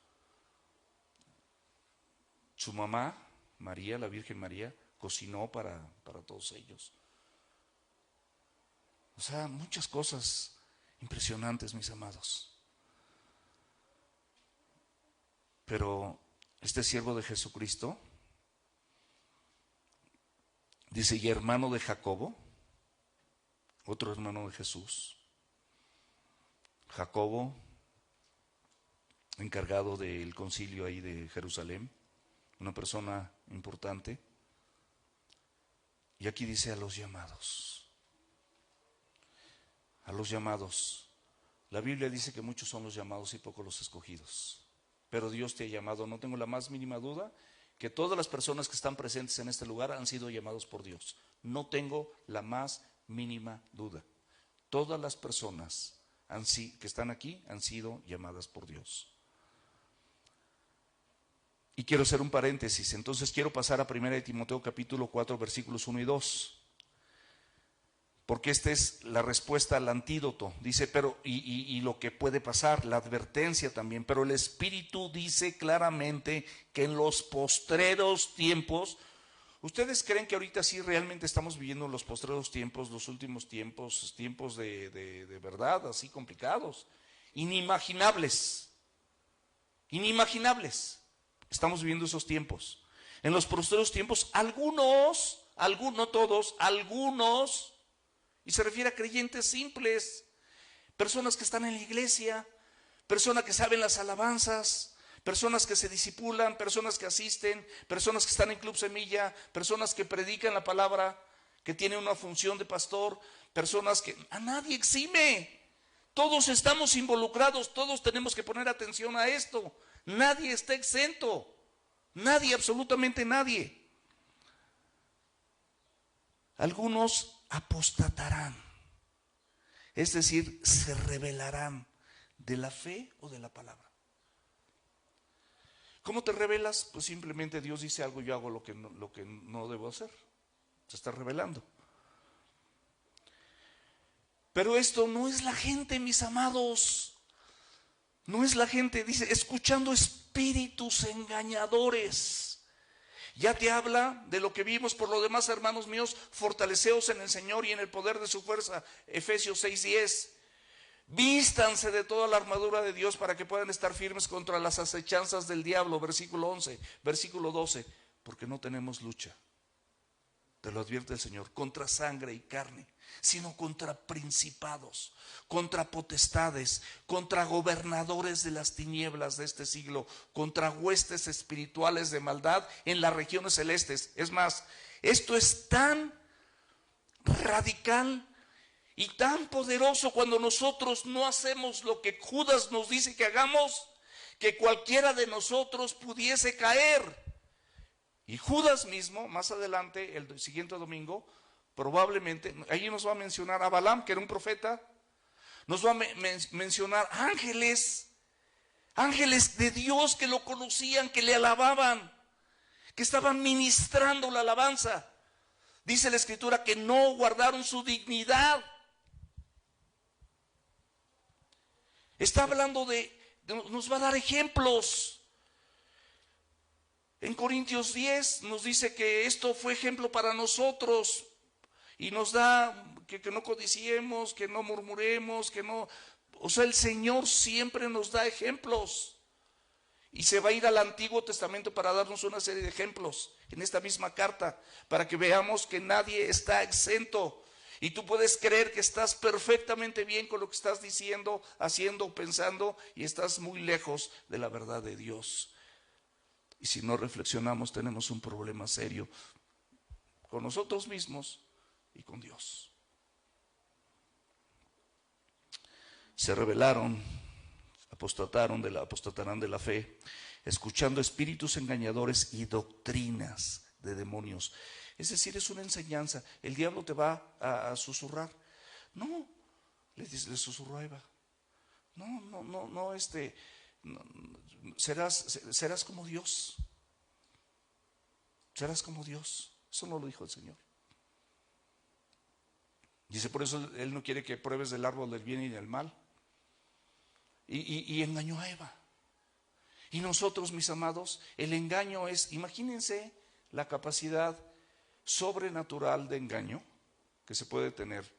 S1: Su mamá, María, la Virgen María, cocinó para todos ellos. O sea, muchas cosas impresionantes, mis amados. Pero este siervo de Jesucristo, dice, y hermano de Jacobo, otro hermano de Jesús. Jacobo, encargado del concilio ahí de Jerusalén, una persona importante. Y aquí dice a los llamados. A los llamados. La Biblia dice que muchos son los llamados y pocos los escogidos. Pero Dios te ha llamado, no tengo la más mínima duda, que todas las personas que están presentes en este lugar han sido llamados por Dios. No tengo la más mínima duda. Todas las personas que están aquí han sido llamadas por Dios. Y quiero hacer un paréntesis, entonces quiero pasar a 1 Timoteo capítulo 4 versículos 1 y 2. Porque esta es la respuesta al antídoto, dice, pero y lo que puede pasar, la advertencia también, pero el Espíritu dice claramente que en los postreros tiempos, ¿ustedes creen que ahorita sí realmente estamos viviendo los postreros tiempos, los últimos tiempos, tiempos de verdad, así complicados, inimaginables, estamos viviendo esos tiempos? En los postreros tiempos, algunos, no todos, algunos, y se refiere a creyentes simples, personas que están en la iglesia, personas que saben las alabanzas, personas que se disipulan, personas que asisten, personas que están en Club Semilla, personas que predican la palabra, que tienen una función de pastor, personas que a nadie exime. Todos estamos involucrados, todos tenemos que poner atención a esto. Nadie está exento, nadie, absolutamente nadie. Algunos apostatarán, es decir, se rebelarán de la fe o de la palabra. ¿Cómo te rebelas? Pues simplemente Dios dice algo, yo hago lo que no debo hacer. Se está revelando. Pero esto no es la gente, mis amados. No es la gente, dice, escuchando espíritus engañadores. Ya te habla de lo que vimos. Por lo demás, hermanos míos, fortaleceos en el Señor y en el poder de su fuerza. Efesios 6:10. Vístanse de toda la armadura de Dios para que puedan estar firmes contra las acechanzas del diablo. Versículo 11, versículo 12. Porque no tenemos lucha, te lo advierte el Señor, contra sangre y carne, sino contra principados, contra potestades, contra gobernadores de las tinieblas de este siglo, contra huestes espirituales de maldad en las regiones celestes. Es más, esto es tan radical y tan poderoso cuando nosotros no hacemos lo que Judas nos dice que hagamos, que cualquiera de nosotros pudiese caer. Y Judas mismo, más adelante, el siguiente domingo, probablemente, allí nos va a mencionar a Balaam, que era un profeta. Nos va a mencionar ángeles, ángeles de Dios que lo conocían, que le alababan, que estaban ministrando la alabanza. Dice la Escritura que no guardaron su dignidad. Está hablando nos va a dar ejemplos. En Corintios 10 nos dice que esto fue ejemplo para nosotros y nos da que no codiciemos, que no murmuremos, que no... O sea, el Señor siempre nos da ejemplos y se va a ir al Antiguo Testamento para darnos una serie de ejemplos en esta misma carta, para que veamos que nadie está exento. Y tú puedes creer que estás perfectamente bien con lo que estás diciendo, haciendo, pensando, y estás muy lejos de la verdad de Dios. Y si no reflexionamos, tenemos un problema serio con nosotros mismos y con Dios. Se rebelaron, apostatarán de la fe, escuchando espíritus engañadores y doctrinas de demonios. Es decir, es una enseñanza. El diablo te va a susurrar. No, le susurró a Eva. No, serás como Dios. Serás como Dios. Eso no lo dijo el Señor. Dice, por eso Él no quiere que pruebes del árbol del bien y del mal. Y engañó a Eva. Y nosotros, mis amados, el engaño es, imagínense la capacidad sobrenatural de engaño que se puede tener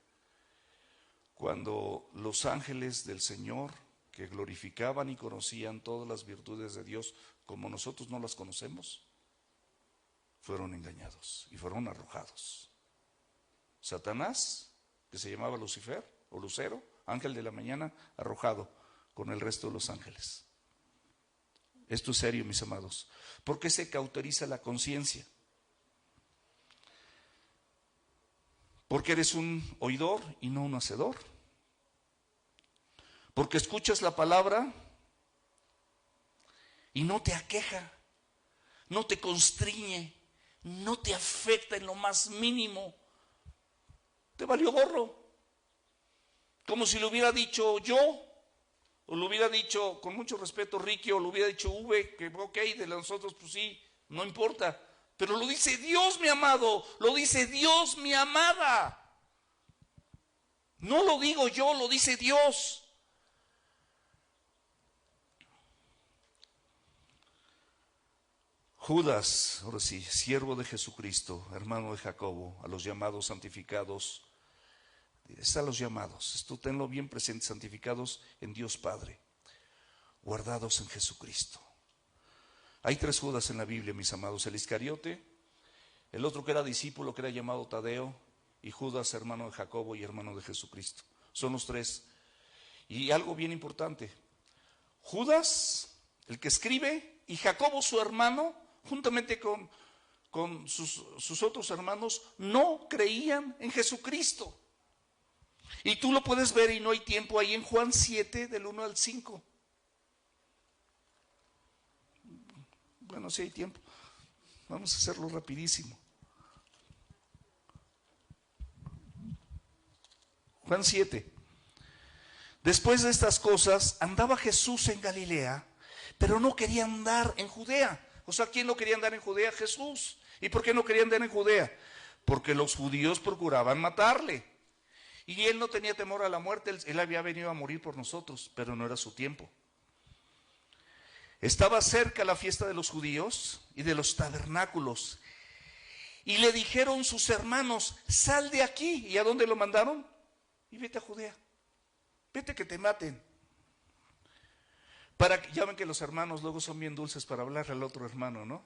S1: cuando los ángeles del Señor, que glorificaban y conocían todas las virtudes de Dios como nosotros no las conocemos, fueron engañados y fueron arrojados. Satanás, que se llamaba Lucifer o Lucero, ángel de la mañana, arrojado con el resto de los ángeles. Esto es serio, mis amados. ¿Por qué se cauteriza la conciencia? Porque eres un oidor y no un hacedor. Porque escuchas la palabra y no te aqueja, no te constriñe, no te afecta en lo más mínimo. Te valió gorro. Como si lo hubiera dicho yo, o lo hubiera dicho con mucho respeto Ricky, o lo hubiera dicho V, que ok, de nosotros pues sí, no importa. Pero lo dice Dios, mi amado, lo dice Dios, mi amada. No lo digo yo, lo dice Dios. Judas, ahora sí, siervo de Jesucristo, hermano de Jacobo, a los llamados santificados, es a los llamados, esto tenlo bien presente, santificados en Dios Padre, guardados en Jesucristo. Hay 3 Judas en la Biblia, mis amados: el Iscariote, el otro que era discípulo, que era llamado Tadeo, y Judas, hermano de Jacobo y hermano de Jesucristo. Son los 3. Y algo bien importante: Judas, el que escribe, y Jacobo, su hermano, juntamente con sus otros hermanos, no creían en Jesucristo. Y tú lo puedes ver, y no hay tiempo, ahí en Juan 7, del 1 al 5. Bueno, sí hay tiempo. Vamos a hacerlo rapidísimo. Juan 7. Después de estas cosas, andaba Jesús en Galilea, pero no quería andar en Judea. O sea, ¿quién no quería andar en Judea? Jesús. ¿Y por qué no quería andar en Judea? Porque los judíos procuraban matarle. Y él no tenía temor a la muerte, él había venido a morir por nosotros, pero no era su tiempo. Estaba cerca la fiesta de los judíos y de los tabernáculos. Y le dijeron sus hermanos, sal de aquí. ¿Y a dónde lo mandaron? Y vete a Judea. Vete que te maten. Ya ven que los hermanos luego son bien dulces para hablarle al otro hermano, ¿no?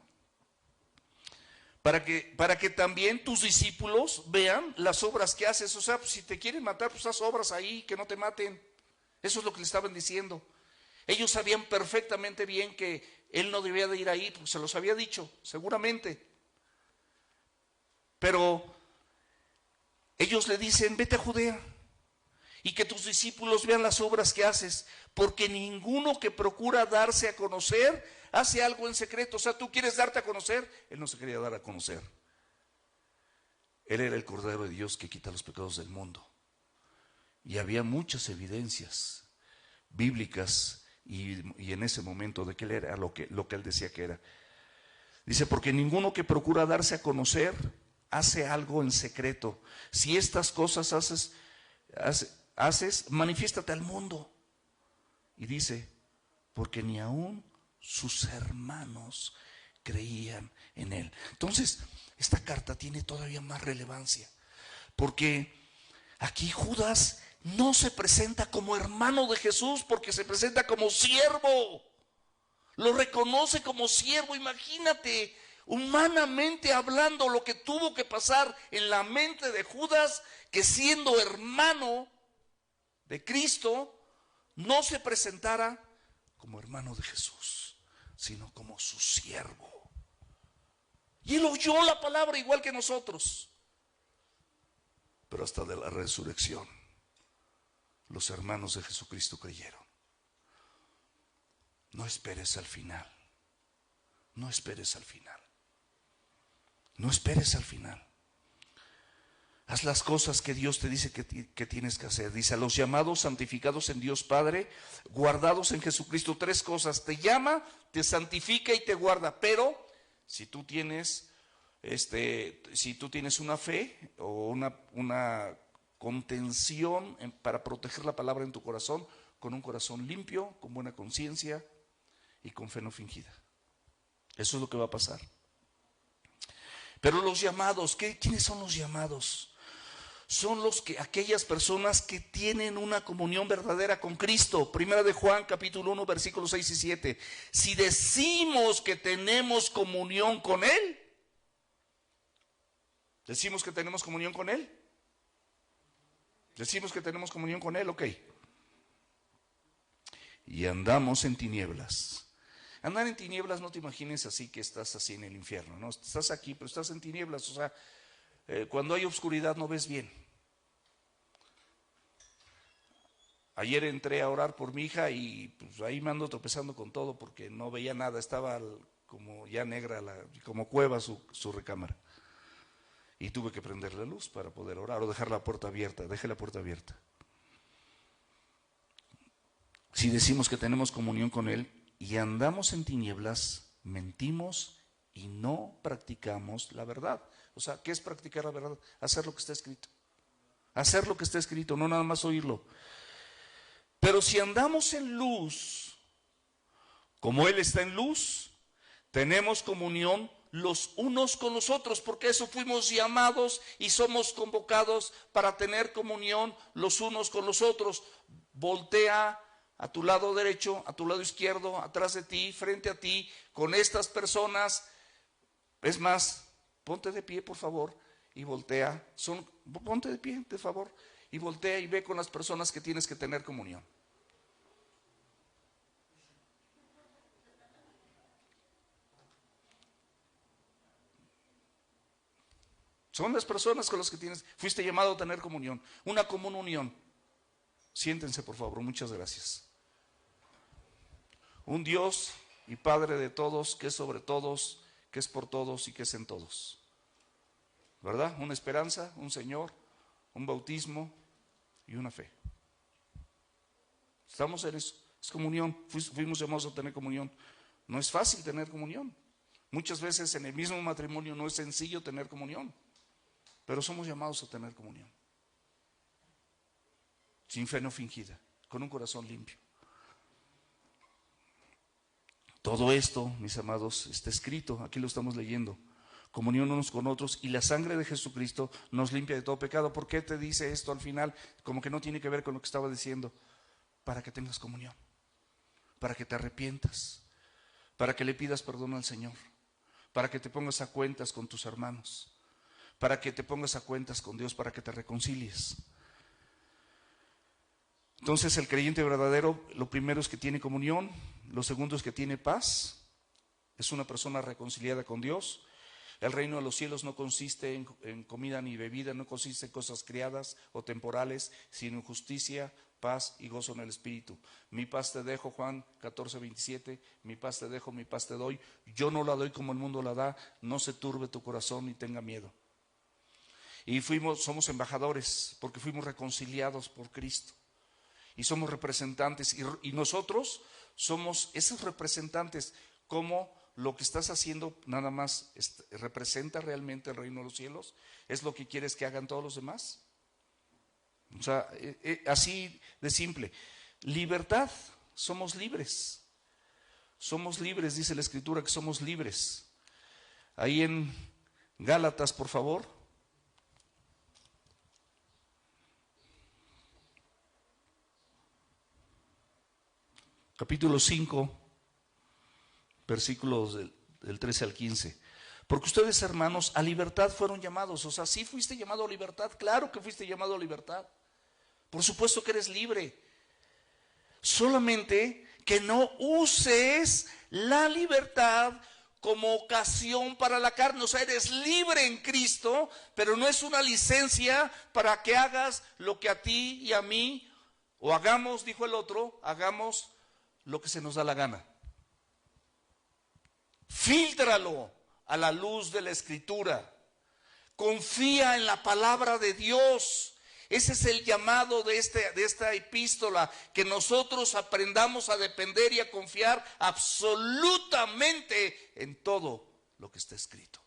S1: Para que también tus discípulos vean las obras que haces. O sea, pues, si te quieren matar, pues haz obras ahí, que no te maten. Eso es lo que le estaban diciendo. Ellos sabían perfectamente bien que él no debía de ir ahí, porque se los había dicho, seguramente. Pero ellos le dicen, vete a Judea y que tus discípulos vean las obras que haces, porque ninguno que procura darse a conocer hace algo en secreto. O sea, tú quieres darte a conocer, él no se quería dar a conocer. Él era el Cordero de Dios que quita los pecados del mundo. Y había muchas evidencias bíblicas y en ese momento de que él era lo que él decía que era. Dice, porque ninguno que procura darse a conocer hace algo en secreto. Si estas cosas haces, manifiéstate al mundo. Y dice, porque ni aún sus hermanos creían en él. Entonces, esta carta tiene todavía más relevancia, porque aquí Judas no se presenta como hermano de Jesús, porque se presenta como siervo. Lo reconoce como siervo. Imagínate, humanamente hablando, lo que tuvo que pasar en la mente de Judas, que siendo hermano de Cristo, no se presentara como hermano de Jesús, sino como su siervo. Y él oyó la palabra igual que nosotros. Pero hasta de la resurrección, los hermanos de Jesucristo creyeron. No esperes al final. No esperes al final. No esperes al final. Haz las cosas que Dios te dice que tienes que hacer. Dice, a los llamados, santificados en Dios Padre, guardados en Jesucristo. 3 cosas. Te llama, te santifica y te guarda. Pero si tú tienes una fe o una contención para proteger la palabra en tu corazón, con un corazón limpio, con buena conciencia y con fe no fingida. Eso es lo que va a pasar. Pero los llamados, ¿quiénes son los llamados? Son aquellas personas que tienen una comunión verdadera con Cristo. Primera de Juan, capítulo 1, versículos 6 y 7. Si decimos que tenemos comunión con Él, decimos que tenemos comunión con Él. Decimos que tenemos comunión con Él, ok. Y andamos en tinieblas. Andar en tinieblas, no te imagines así que estás así en el infierno, ¿no? Estás aquí, pero estás en tinieblas, o sea, cuando hay oscuridad no ves bien. Ayer entré a orar por mi hija y pues ahí me ando tropezando con todo porque no veía nada, estaba como ya negra, como cueva su recámara. Y tuve que prender la luz para poder orar o dejar la puerta abierta, dejé la puerta abierta. Si decimos que tenemos comunión con Él y andamos en tinieblas, mentimos y no practicamos la verdad. O sea, ¿qué es practicar la verdad? Hacer lo que está escrito. Hacer lo que está escrito, no nada más oírlo. Pero si andamos en luz, como Él está en luz, tenemos comunión los unos con los otros, porque eso fuimos llamados y somos convocados para tener comunión los unos con los otros. Voltea a tu lado derecho, a tu lado izquierdo, atrás de ti, frente a ti, con estas personas. Es más, ponte de pie, por favor, y voltea. Ponte de pie, por favor, y voltea y ve con las personas que tienes que tener comunión. Son las personas con las que fuiste llamado a tener comunión, una común unión. Siéntense, por favor, muchas gracias. Un Dios y Padre de todos, que es sobre todos, que es por todos y que es en todos. ¿Verdad? Una esperanza, un Señor, un bautismo y una fe. Estamos en eso, es comunión, fuimos llamados a tener comunión. No es fácil tener comunión. Muchas veces en el mismo matrimonio no es sencillo tener comunión, pero somos llamados a tener comunión. Sin fe no fingida, con un corazón limpio. Todo esto, mis amados, está escrito, aquí lo estamos leyendo. Comunión unos con otros y la sangre de Jesucristo nos limpia de todo pecado. ¿Por qué te dice esto al final? Como que no tiene que ver con lo que estaba diciendo. Para que tengas comunión, para que te arrepientas, para que le pidas perdón al Señor, para que te pongas a cuentas con tus hermanos, para que te pongas a cuentas con Dios, para que te reconcilies. Entonces el creyente verdadero, lo primero es que tiene comunión, lo segundo es que tiene paz, es una persona reconciliada con Dios. El reino de los cielos no consiste en comida ni bebida, no consiste en cosas criadas o temporales, sino en justicia, paz y gozo en el Espíritu. Mi paz te dejo, Juan 14:27, mi paz te dejo, mi paz te doy. Yo no la doy como el mundo la da, no se turbe tu corazón ni tenga miedo. Y somos embajadores porque fuimos reconciliados por Cristo. Y somos representantes. Y nosotros somos esos representantes. Como lo que estás haciendo nada más representa realmente el reino de los cielos. ¿Es lo que quieres que hagan todos los demás? O sea, así de simple. Libertad, somos libres. Somos libres, dice la Escritura que somos libres. Ahí en Gálatas, por favor. Capítulo 5, versículos del 13 al 15. Porque ustedes, hermanos, a libertad fueron llamados. O sea, ¿sí fuiste llamado a libertad? Claro que fuiste llamado a libertad. Por supuesto que eres libre. Solamente que no uses la libertad como ocasión para la carne. O sea, eres libre en Cristo, pero no es una licencia para que hagas lo que a ti y a mí, o hagamos, dijo el otro, hagamos lo que se nos da la gana. Fíltralo a la luz de la Escritura. Confía en la palabra de Dios. Ese es el llamado de esta epístola, que nosotros aprendamos a depender y a confiar absolutamente en todo lo que está escrito.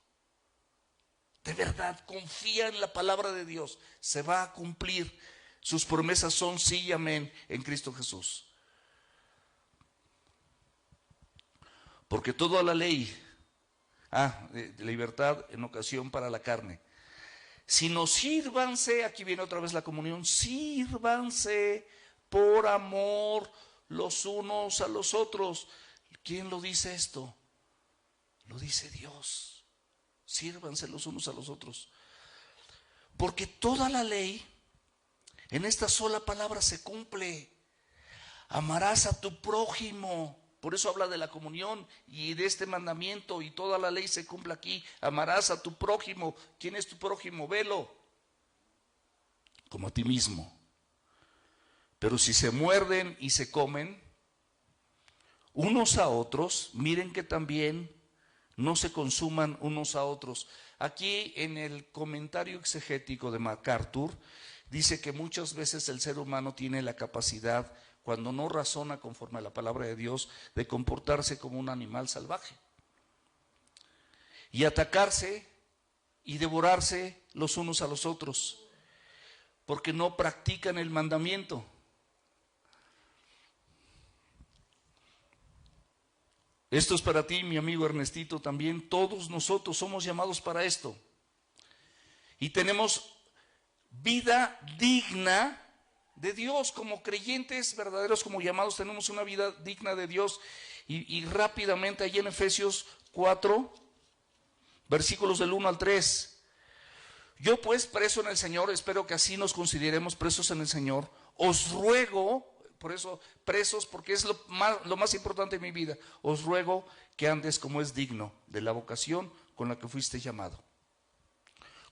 S1: De verdad, confía en la palabra de Dios. Se va a cumplir. Sus promesas son sí y amén en Cristo Jesús. Porque toda la ley, de libertad en ocasión para la carne, sino sírvanse, aquí viene otra vez la comunión, sírvanse por amor los unos a los otros. ¿Quién lo dice esto? Lo dice Dios. Sírvanse los unos a los otros. Porque toda la ley en esta sola palabra se cumple. Amarás a tu prójimo. Por eso habla de la comunión y de este mandamiento, y toda la ley se cumple aquí. Amarás a tu prójimo. ¿Quién es tu prójimo? Velo. Como a ti mismo. Pero si se muerden y se comen unos a otros, miren que también no se consuman unos a otros. Aquí en el comentario exegético de MacArthur dice que muchas veces el ser humano tiene la capacidad, cuando no razona conforme a la palabra de Dios, de comportarse como un animal salvaje y atacarse y devorarse los unos a los otros, porque no practican el mandamiento. Esto es para ti, mi amigo Ernestito, también. Todos nosotros somos llamados para esto. Y tenemos vida digna de Dios. Como creyentes verdaderos, como llamados, tenemos una vida digna de Dios. Y rápidamente, allí en Efesios 4, versículos del 1 al 3. Yo pues, preso en el Señor, espero que así nos consideremos presos en el Señor, os ruego, por eso presos, porque es lo más importante de mi vida, os ruego que andes como es digno de la vocación con la que fuiste llamado,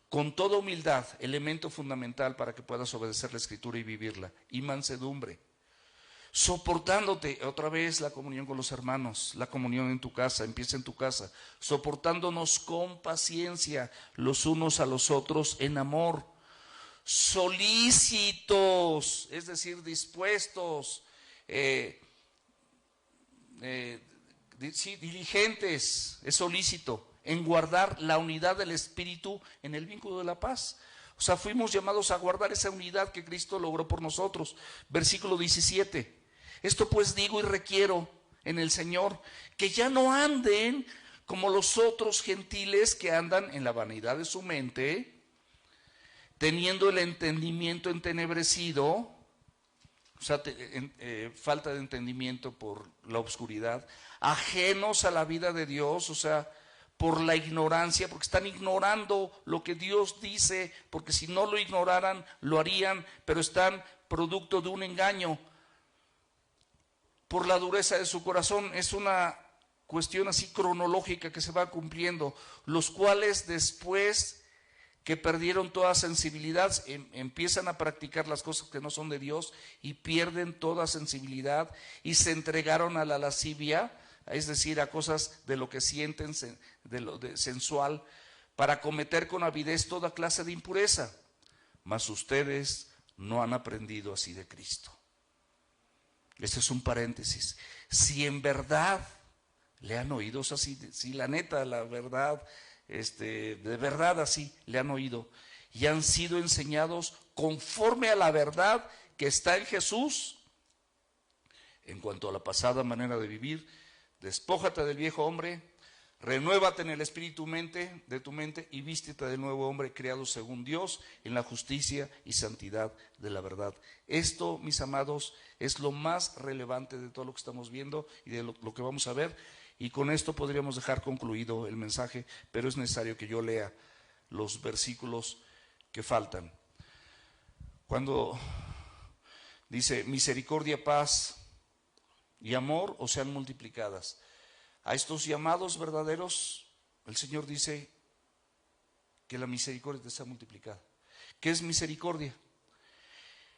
S1: con toda humildad, elemento fundamental para que puedas obedecer la Escritura y vivirla, y mansedumbre, soportándote, otra vez la comunión con los hermanos, la comunión en tu casa, empieza en tu casa, soportándonos con paciencia los unos a los otros en amor, solícitos, es decir, dispuestos, diligentes, es solícito, en guardar la unidad del Espíritu en el vínculo de la paz. O sea, fuimos llamados a guardar esa unidad que Cristo logró por nosotros. Versículo 17. Esto pues digo y requiero en el Señor, que ya no anden como los otros gentiles que andan en la vanidad de su mente, teniendo el entendimiento entenebrecido, o sea, falta de entendimiento por la oscuridad, ajenos a la vida de Dios, o sea, por la ignorancia, porque están ignorando lo que Dios dice, porque si no lo ignoraran, lo harían, pero están producto de un engaño, por la dureza de su corazón. Es una cuestión así cronológica que se va cumpliendo, los cuales después que perdieron toda sensibilidad, empiezan a practicar las cosas que no son de Dios y pierden toda sensibilidad y se entregaron a la lascivia, es decir, a cosas de lo que sienten, de lo sensual, para cometer con avidez toda clase de impureza, mas ustedes no han aprendido así de Cristo. Este es un paréntesis. Si en verdad le han oído, o sea, si la neta, la verdad, de verdad así le han oído y han sido enseñados conforme a la verdad que está en Jesús, en cuanto a la pasada manera de vivir, despójate del viejo hombre, renuévate en el espíritu de tu mente y vístete del nuevo hombre creado según Dios en la justicia y santidad de la verdad. Esto, mis amados, es lo más relevante de todo lo que estamos viendo y de lo que vamos a ver. Y con esto podríamos dejar concluido el mensaje, pero es necesario que yo lea los versículos que faltan. Cuando dice misericordia, paz y amor os sean multiplicadas. A estos llamados verdaderos, el Señor dice que la misericordia te sea multiplicada. ¿Qué es misericordia?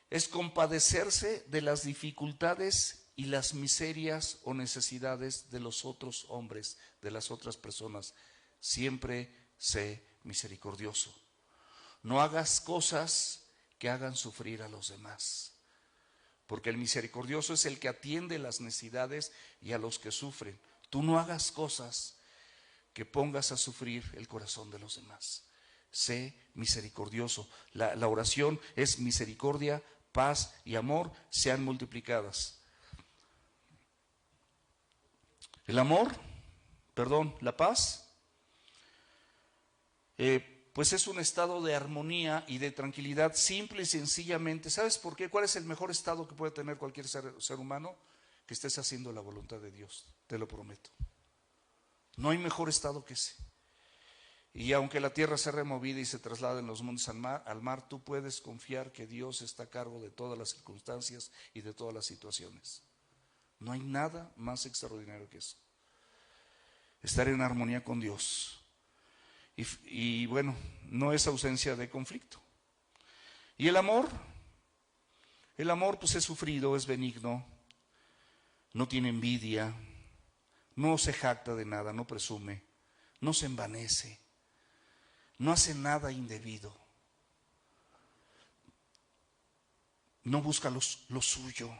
S1: Es compadecerse de las dificultades y las miserias o necesidades de los otros hombres, de las otras personas. Siempre sé misericordioso. No hagas cosas que hagan sufrir a los demás, porque el misericordioso es el que atiende las necesidades y a los que sufren. Tú no hagas cosas que pongas a sufrir el corazón de los demás. Sé misericordioso. La oración es misericordia, paz y amor sean multiplicadas. La paz, pues es un estado de armonía y de tranquilidad simple y sencillamente. ¿Sabes por qué? ¿Cuál es el mejor estado que puede tener cualquier ser humano? Que estés haciendo la voluntad de Dios, te lo prometo. No hay mejor estado que ese. Y aunque la tierra sea removida y se trasladen los montes al mar, tú puedes confiar que Dios está a cargo de todas las circunstancias y de todas las situaciones. No hay nada más extraordinario que eso. Estar en armonía con Dios. Y bueno, no es ausencia de conflicto. Y el amor pues es sufrido, es benigno, no tiene envidia, no se jacta de nada, no presume, no se envanece, no hace nada indebido, no busca lo suyo,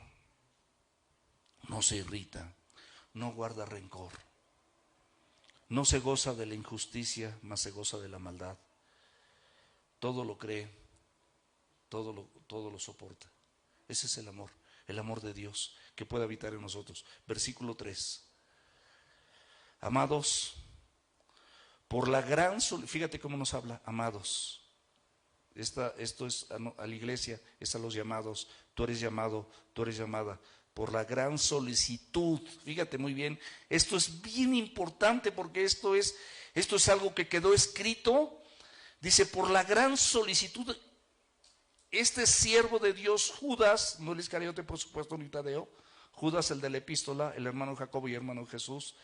S1: no se irrita, no guarda rencor, no se goza de la injusticia, mas se goza de la maldad. Todo lo cree, todo lo soporta. Ese es el amor de Dios que puede habitar en nosotros. Versículo 3. Amados, por la gran fíjate cómo nos habla, amados. Esto es a la iglesia, es a los llamados. Tú eres llamado, tú eres llamada. Por la gran solicitud, fíjate muy bien, esto es bien importante porque esto es algo que quedó escrito. Dice, por la gran solicitud, este siervo de Dios, Judas, no el Iscariote por supuesto ni Tadeo, Judas el de la epístola, el hermano Jacobo y hermano Jesús,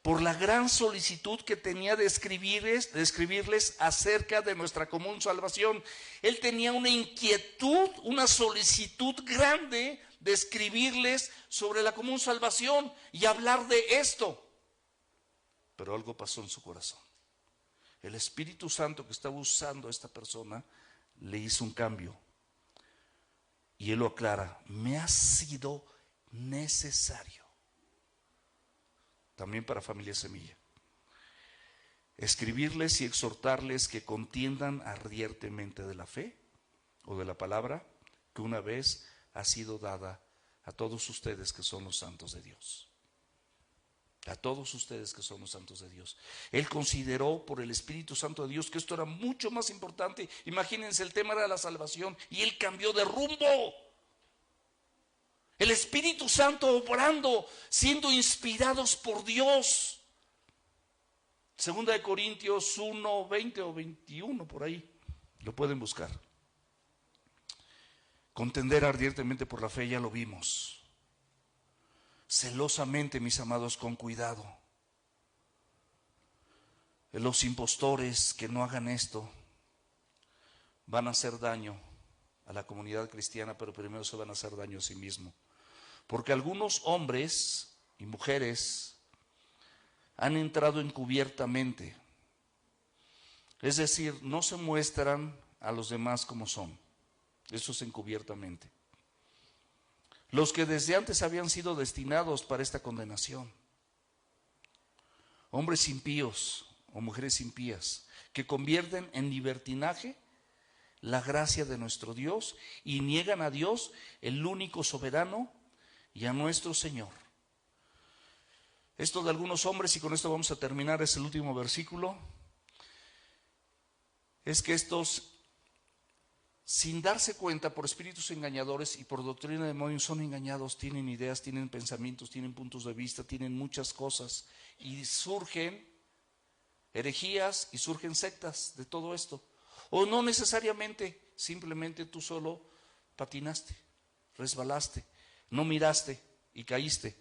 S1: por la gran solicitud que tenía de escribirles acerca de nuestra común salvación. Él tenía una inquietud, una solicitud grande de escribirles sobre la común salvación y hablar de esto. Pero algo pasó en su corazón. El Espíritu Santo que estaba usando a esta persona le hizo un cambio. Y él lo aclara, me ha sido necesario. También para Familia Semilla. Escribirles y exhortarles que contiendan ardientemente de la fe o de la palabra que una vez ha sido dada a todos ustedes que son los santos de Dios. A todos ustedes que son los santos de Dios. Él consideró por el Espíritu Santo de Dios que esto era mucho más importante. Imagínense, el tema era la salvación y él cambió de rumbo. El Espíritu Santo obrando, siendo inspirados por Dios. 2 Corintios 1, 20 o 21, por ahí, lo pueden buscar. Contender ardientemente por la fe, ya lo vimos. Celosamente, mis amados, con cuidado. Los impostores que no hagan esto van a hacer daño a la comunidad cristiana, pero primero se van a hacer daño a sí mismos. Porque algunos hombres y mujeres han entrado encubiertamente Es decir, no se muestran a los demás como son. Eso es encubiertamente. Los que desde antes habían sido destinados para esta condenación. Hombres impíos o mujeres impías que convierten en libertinaje la gracia de nuestro Dios y niegan a Dios, el único soberano, y a nuestro Señor. Esto de algunos hombres, y con esto vamos a terminar, es el último versículo, es que estos, sin darse cuenta, por espíritus engañadores y por doctrina de demonios, son engañados, tienen ideas, tienen pensamientos, tienen puntos de vista, tienen muchas cosas, y surgen herejías y surgen sectas de todo esto. O no necesariamente, simplemente tú solo patinaste, resbalaste, no miraste y caíste.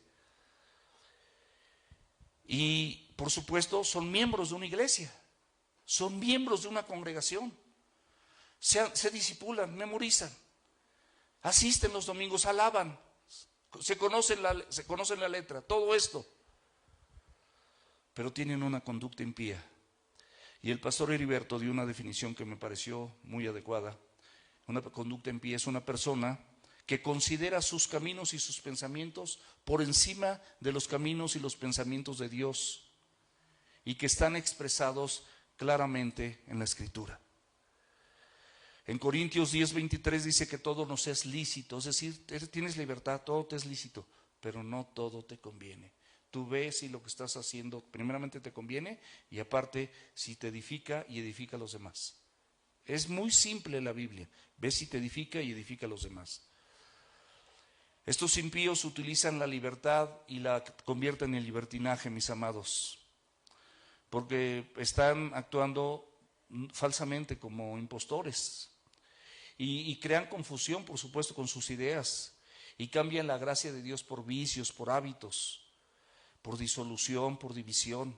S1: Y por supuesto son miembros de una iglesia, son miembros de una congregación, se disipulan, memorizan, asisten los domingos, alaban, se conocen la letra, todo esto, pero tienen una conducta impía. Y el pastor Heriberto dio una definición que me pareció muy adecuada. Una conducta impía es una persona que considera sus caminos y sus pensamientos por encima de los caminos y los pensamientos de Dios, y que están expresados claramente en la Escritura. En Corintios 10:23 dice que todo nos es lícito, es decir, tienes libertad, todo te es lícito, pero no todo te conviene. Tú ves si lo que estás haciendo primeramente te conviene, y aparte si te edifica y edifica a los demás. Es muy simple la Biblia, ves si te edifica y edifica a los demás. Estos impíos utilizan la libertad y la convierten en libertinaje, mis amados, porque están actuando falsamente como impostores y crean confusión, por supuesto, con sus ideas, y cambian la gracia de Dios por vicios, por hábitos, por disolución, por división,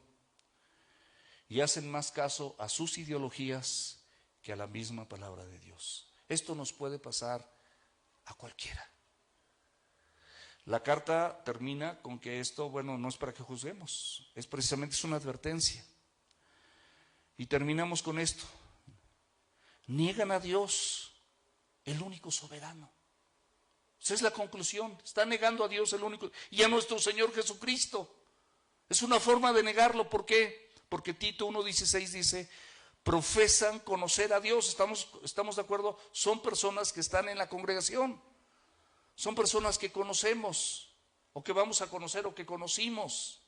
S1: y hacen más caso a sus ideologías que a la misma palabra de Dios. Esto nos puede pasar a cualquiera. La carta termina con que esto, bueno, no es para que juzguemos, es precisamente una advertencia. Y terminamos con esto: niegan a Dios, el único soberano. Esa es la conclusión, está negando a Dios el único, y a nuestro Señor Jesucristo. Es una forma de negarlo. ¿Por qué? Porque Tito 1:16 dice, profesan conocer a Dios. ¿Estamos de acuerdo? Son personas que están en la congregación, son personas que conocemos, o que vamos a conocer, o que conocimos.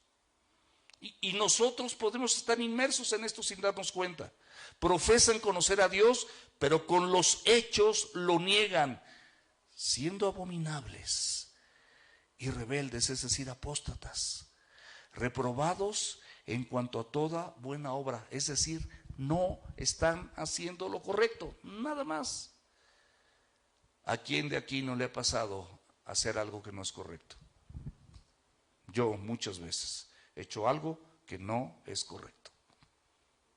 S1: Y nosotros podemos estar inmersos en esto sin darnos cuenta. Profesan conocer a Dios, pero con los hechos lo niegan, siendo abominables y rebeldes, es decir, apóstatas, reprobados en cuanto a toda buena obra, es decir, no están haciendo lo correcto, nada más. ¿A quién de aquí no le ha pasado hacer algo que no es correcto? Yo muchas veces he hecho algo que no es correcto,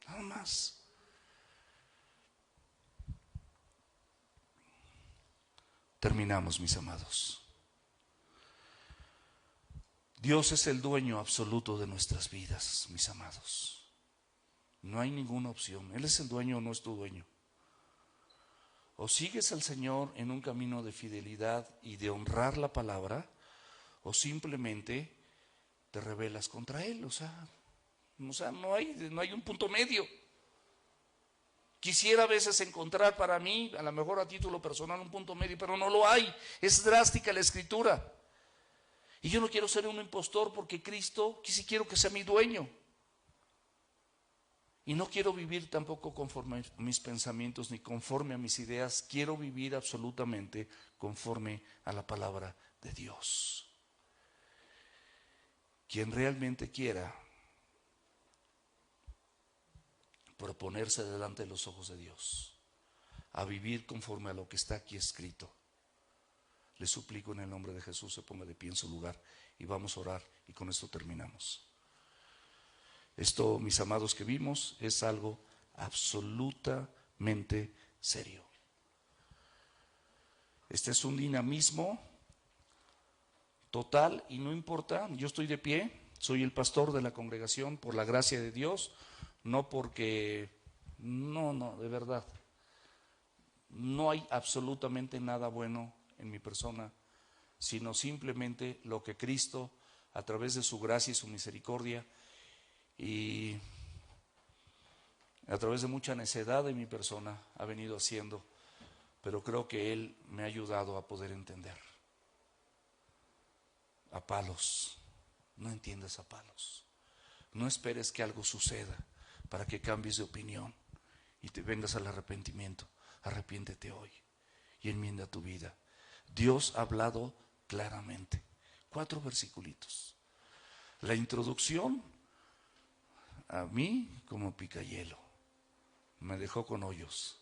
S1: nada más. Terminamos, mis amados. Dios es el dueño absoluto de nuestras vidas, mis amados. No hay ninguna opción. Él es el dueño o no es tu dueño. O sigues al Señor en un camino de fidelidad y de honrar la palabra, o simplemente te rebelas contra Él. O sea, no hay un punto medio. Quisiera a veces encontrar para mí, a lo mejor a título personal, un punto medio, pero no lo hay. Es drástica la Escritura. Y yo no quiero ser un impostor, porque Cristo, sí quiero que sea mi dueño. Y no quiero vivir tampoco conforme a mis pensamientos ni conforme a mis ideas. Quiero vivir absolutamente conforme a la palabra de Dios. Quien realmente quiera proponerse delante de los ojos de Dios a vivir conforme a lo que está aquí escrito, le suplico en el nombre de Jesús se ponga de pie en su lugar y vamos a orar, y con esto terminamos. Esto, mis amados, que vimos es algo absolutamente serio. Este es un dinamismo total, y no importa, yo estoy de pie, soy el pastor de la congregación por la gracia de Dios, no porque no, de verdad. No hay absolutamente nada bueno en mi persona, sino simplemente lo que Cristo, a través de su gracia y su misericordia, y a través de mucha necedad de mi persona, ha venido haciendo. Pero creo que Él me ha ayudado a poder entender. A palos, no entiendes a palos. No esperes que algo suceda para que cambies de opinión y te vengas al arrepentimiento. Arrepiéntete hoy y enmienda tu vida. Dios ha hablado claramente. 4 versiculitos. La introducción a mí como picayelo. Me dejó con hoyos.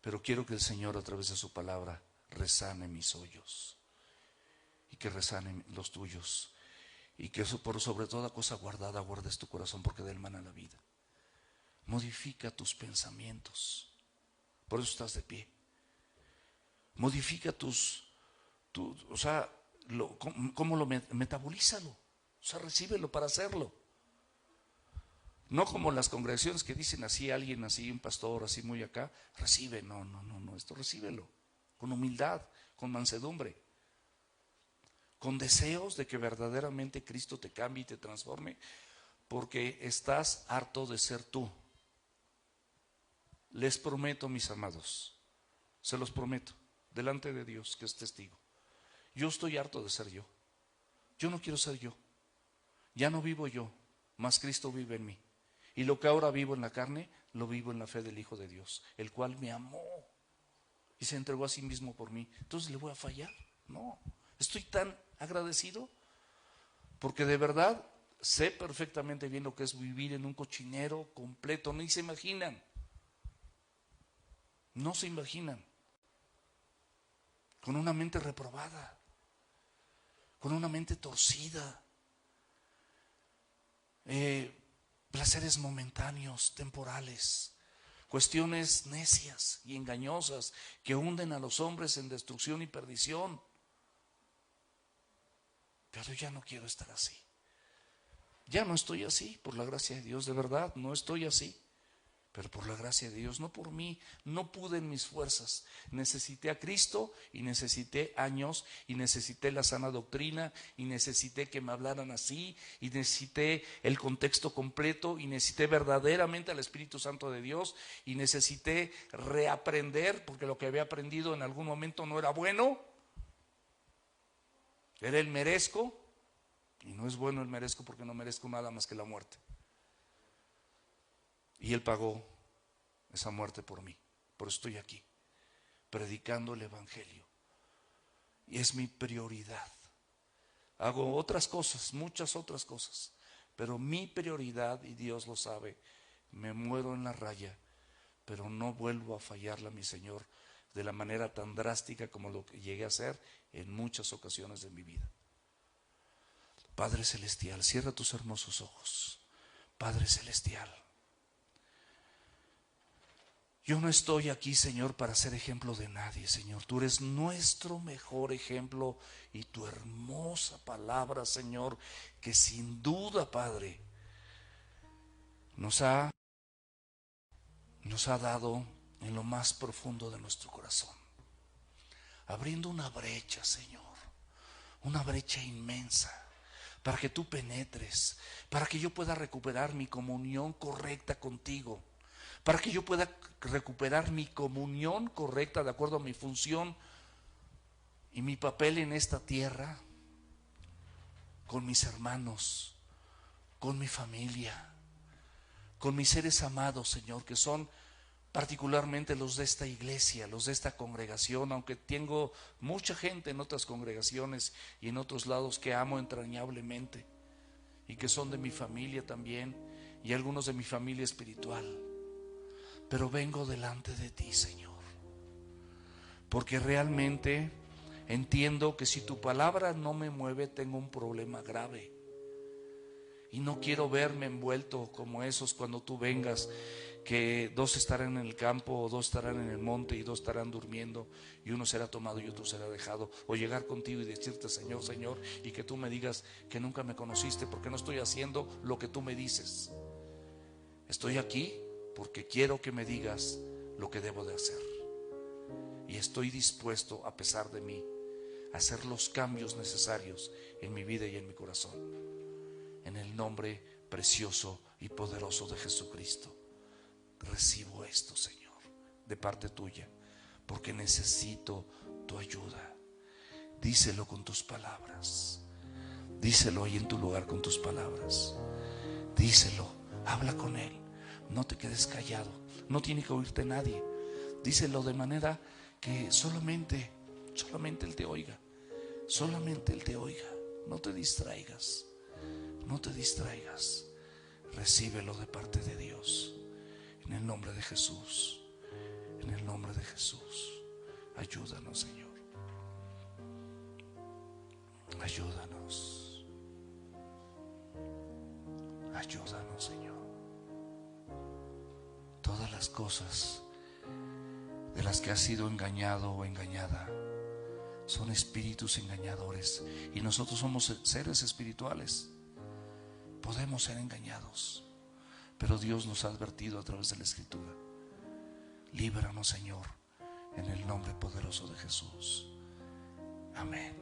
S1: Pero quiero que el Señor, a través de su palabra, resane mis hoyos y que resane los tuyos, y que eso, por sobre toda cosa guardada, guardes tu corazón, porque de él mana la vida. Modifica tus pensamientos, por eso estás de pie. Modifica o sea, ¿cómo lo metabolízalo? O sea, recíbelo para hacerlo. No como las congregaciones que dicen así, alguien así, un pastor así muy acá, recibe. No, esto recíbelo con humildad, con mansedumbre, con deseos de que verdaderamente Cristo te cambie y te transforme, porque estás harto de ser tú. Les prometo, mis amados, se los prometo, delante de Dios, que es testigo, yo estoy harto de ser yo. Yo no quiero ser yo. Ya no vivo yo, mas Cristo vive en mí. Y lo que ahora vivo en la carne, lo vivo en la fe del Hijo de Dios, el cual me amó y se entregó a sí mismo por mí. Entonces, ¿le voy a fallar? No. Estoy tan agradecido porque de verdad sé perfectamente bien lo que es vivir en un cochinero completo. Ni se imaginan. No se imaginan. Con una mente reprobada, con una mente torcida, placeres momentáneos, temporales, cuestiones necias y engañosas que hunden a los hombres en destrucción y perdición. Pero ya no quiero estar así. Ya no estoy así, por la gracia de Dios, de verdad, no estoy así. Pero por la gracia de Dios, no por mí, no pude en mis fuerzas. Necesité a Cristo y necesité años y necesité la sana doctrina y necesité que me hablaran así y necesité el contexto completo y necesité verdaderamente al Espíritu Santo de Dios y necesité reaprender, porque lo que había aprendido en algún momento no era bueno, era el merezco, y no es bueno el merezco, porque no merezco nada más que la muerte. Y Él pagó esa muerte por mí. Por eso estoy aquí, predicando el Evangelio. Y es mi prioridad. Hago otras cosas, muchas otras cosas, pero mi prioridad, y Dios lo sabe, me muero en la raya, pero no vuelvo a fallarle a mi Señor de la manera tan drástica como lo que llegué a hacer en muchas ocasiones de mi vida. Padre Celestial, cierra tus hermosos ojos. Padre Celestial, yo no estoy aquí, Señor, para ser ejemplo de nadie, Señor. Tú eres nuestro mejor ejemplo y tu hermosa palabra, Señor, que sin duda, Padre, nos ha dado en lo más profundo de nuestro corazón, abriendo una brecha, Señor, una brecha inmensa, para que tú penetres, para que yo pueda recuperar mi comunión correcta contigo, para que yo pueda recuperar mi comunión correcta de acuerdo a mi función y mi papel en esta tierra, con mis hermanos, con mi familia, con mis seres amados, Señor, que son particularmente los de esta iglesia, los de esta congregación, aunque tengo mucha gente en otras congregaciones y en otros lados que amo entrañablemente y que son de mi familia también, y algunos de mi familia espiritual. Pero vengo delante de ti, Señor, porque realmente entiendo que si tu palabra no me mueve, tengo un problema grave. Y no quiero verme envuelto como esos cuando tú vengas, que 2 estarán en el campo, o 2 estarán en el monte, y 2 estarán durmiendo, y uno será tomado y otro será dejado. O llegar contigo y decirte, Señor, Señor, y que tú me digas que nunca me conociste, porque no estoy haciendo lo que tú me dices. Estoy aquí porque quiero que me digas lo que debo de hacer. Y estoy dispuesto, a pesar de mí, a hacer los cambios necesarios en mi vida y en mi corazón. En el nombre precioso y poderoso de Jesucristo, recibo esto, Señor, de parte tuya, porque necesito tu ayuda. Díselo con tus palabras. Díselo ahí en tu lugar con tus palabras. Díselo, habla con Él. No te quedes callado. No tiene que oírte nadie. Díselo de manera que solamente Él te oiga. Solamente Él te oiga. No te distraigas. No te distraigas. Recíbelo de parte de Dios. En el nombre de Jesús. En el nombre de Jesús. Ayúdanos, Señor. Ayúdanos. Ayúdanos, Señor. Todas las cosas de las que has sido engañado o engañada son espíritus engañadores, y nosotros somos seres espirituales. Podemos ser engañados, pero Dios nos ha advertido a través de la Escritura. Líbranos, Señor, en el nombre poderoso de Jesús. Amén.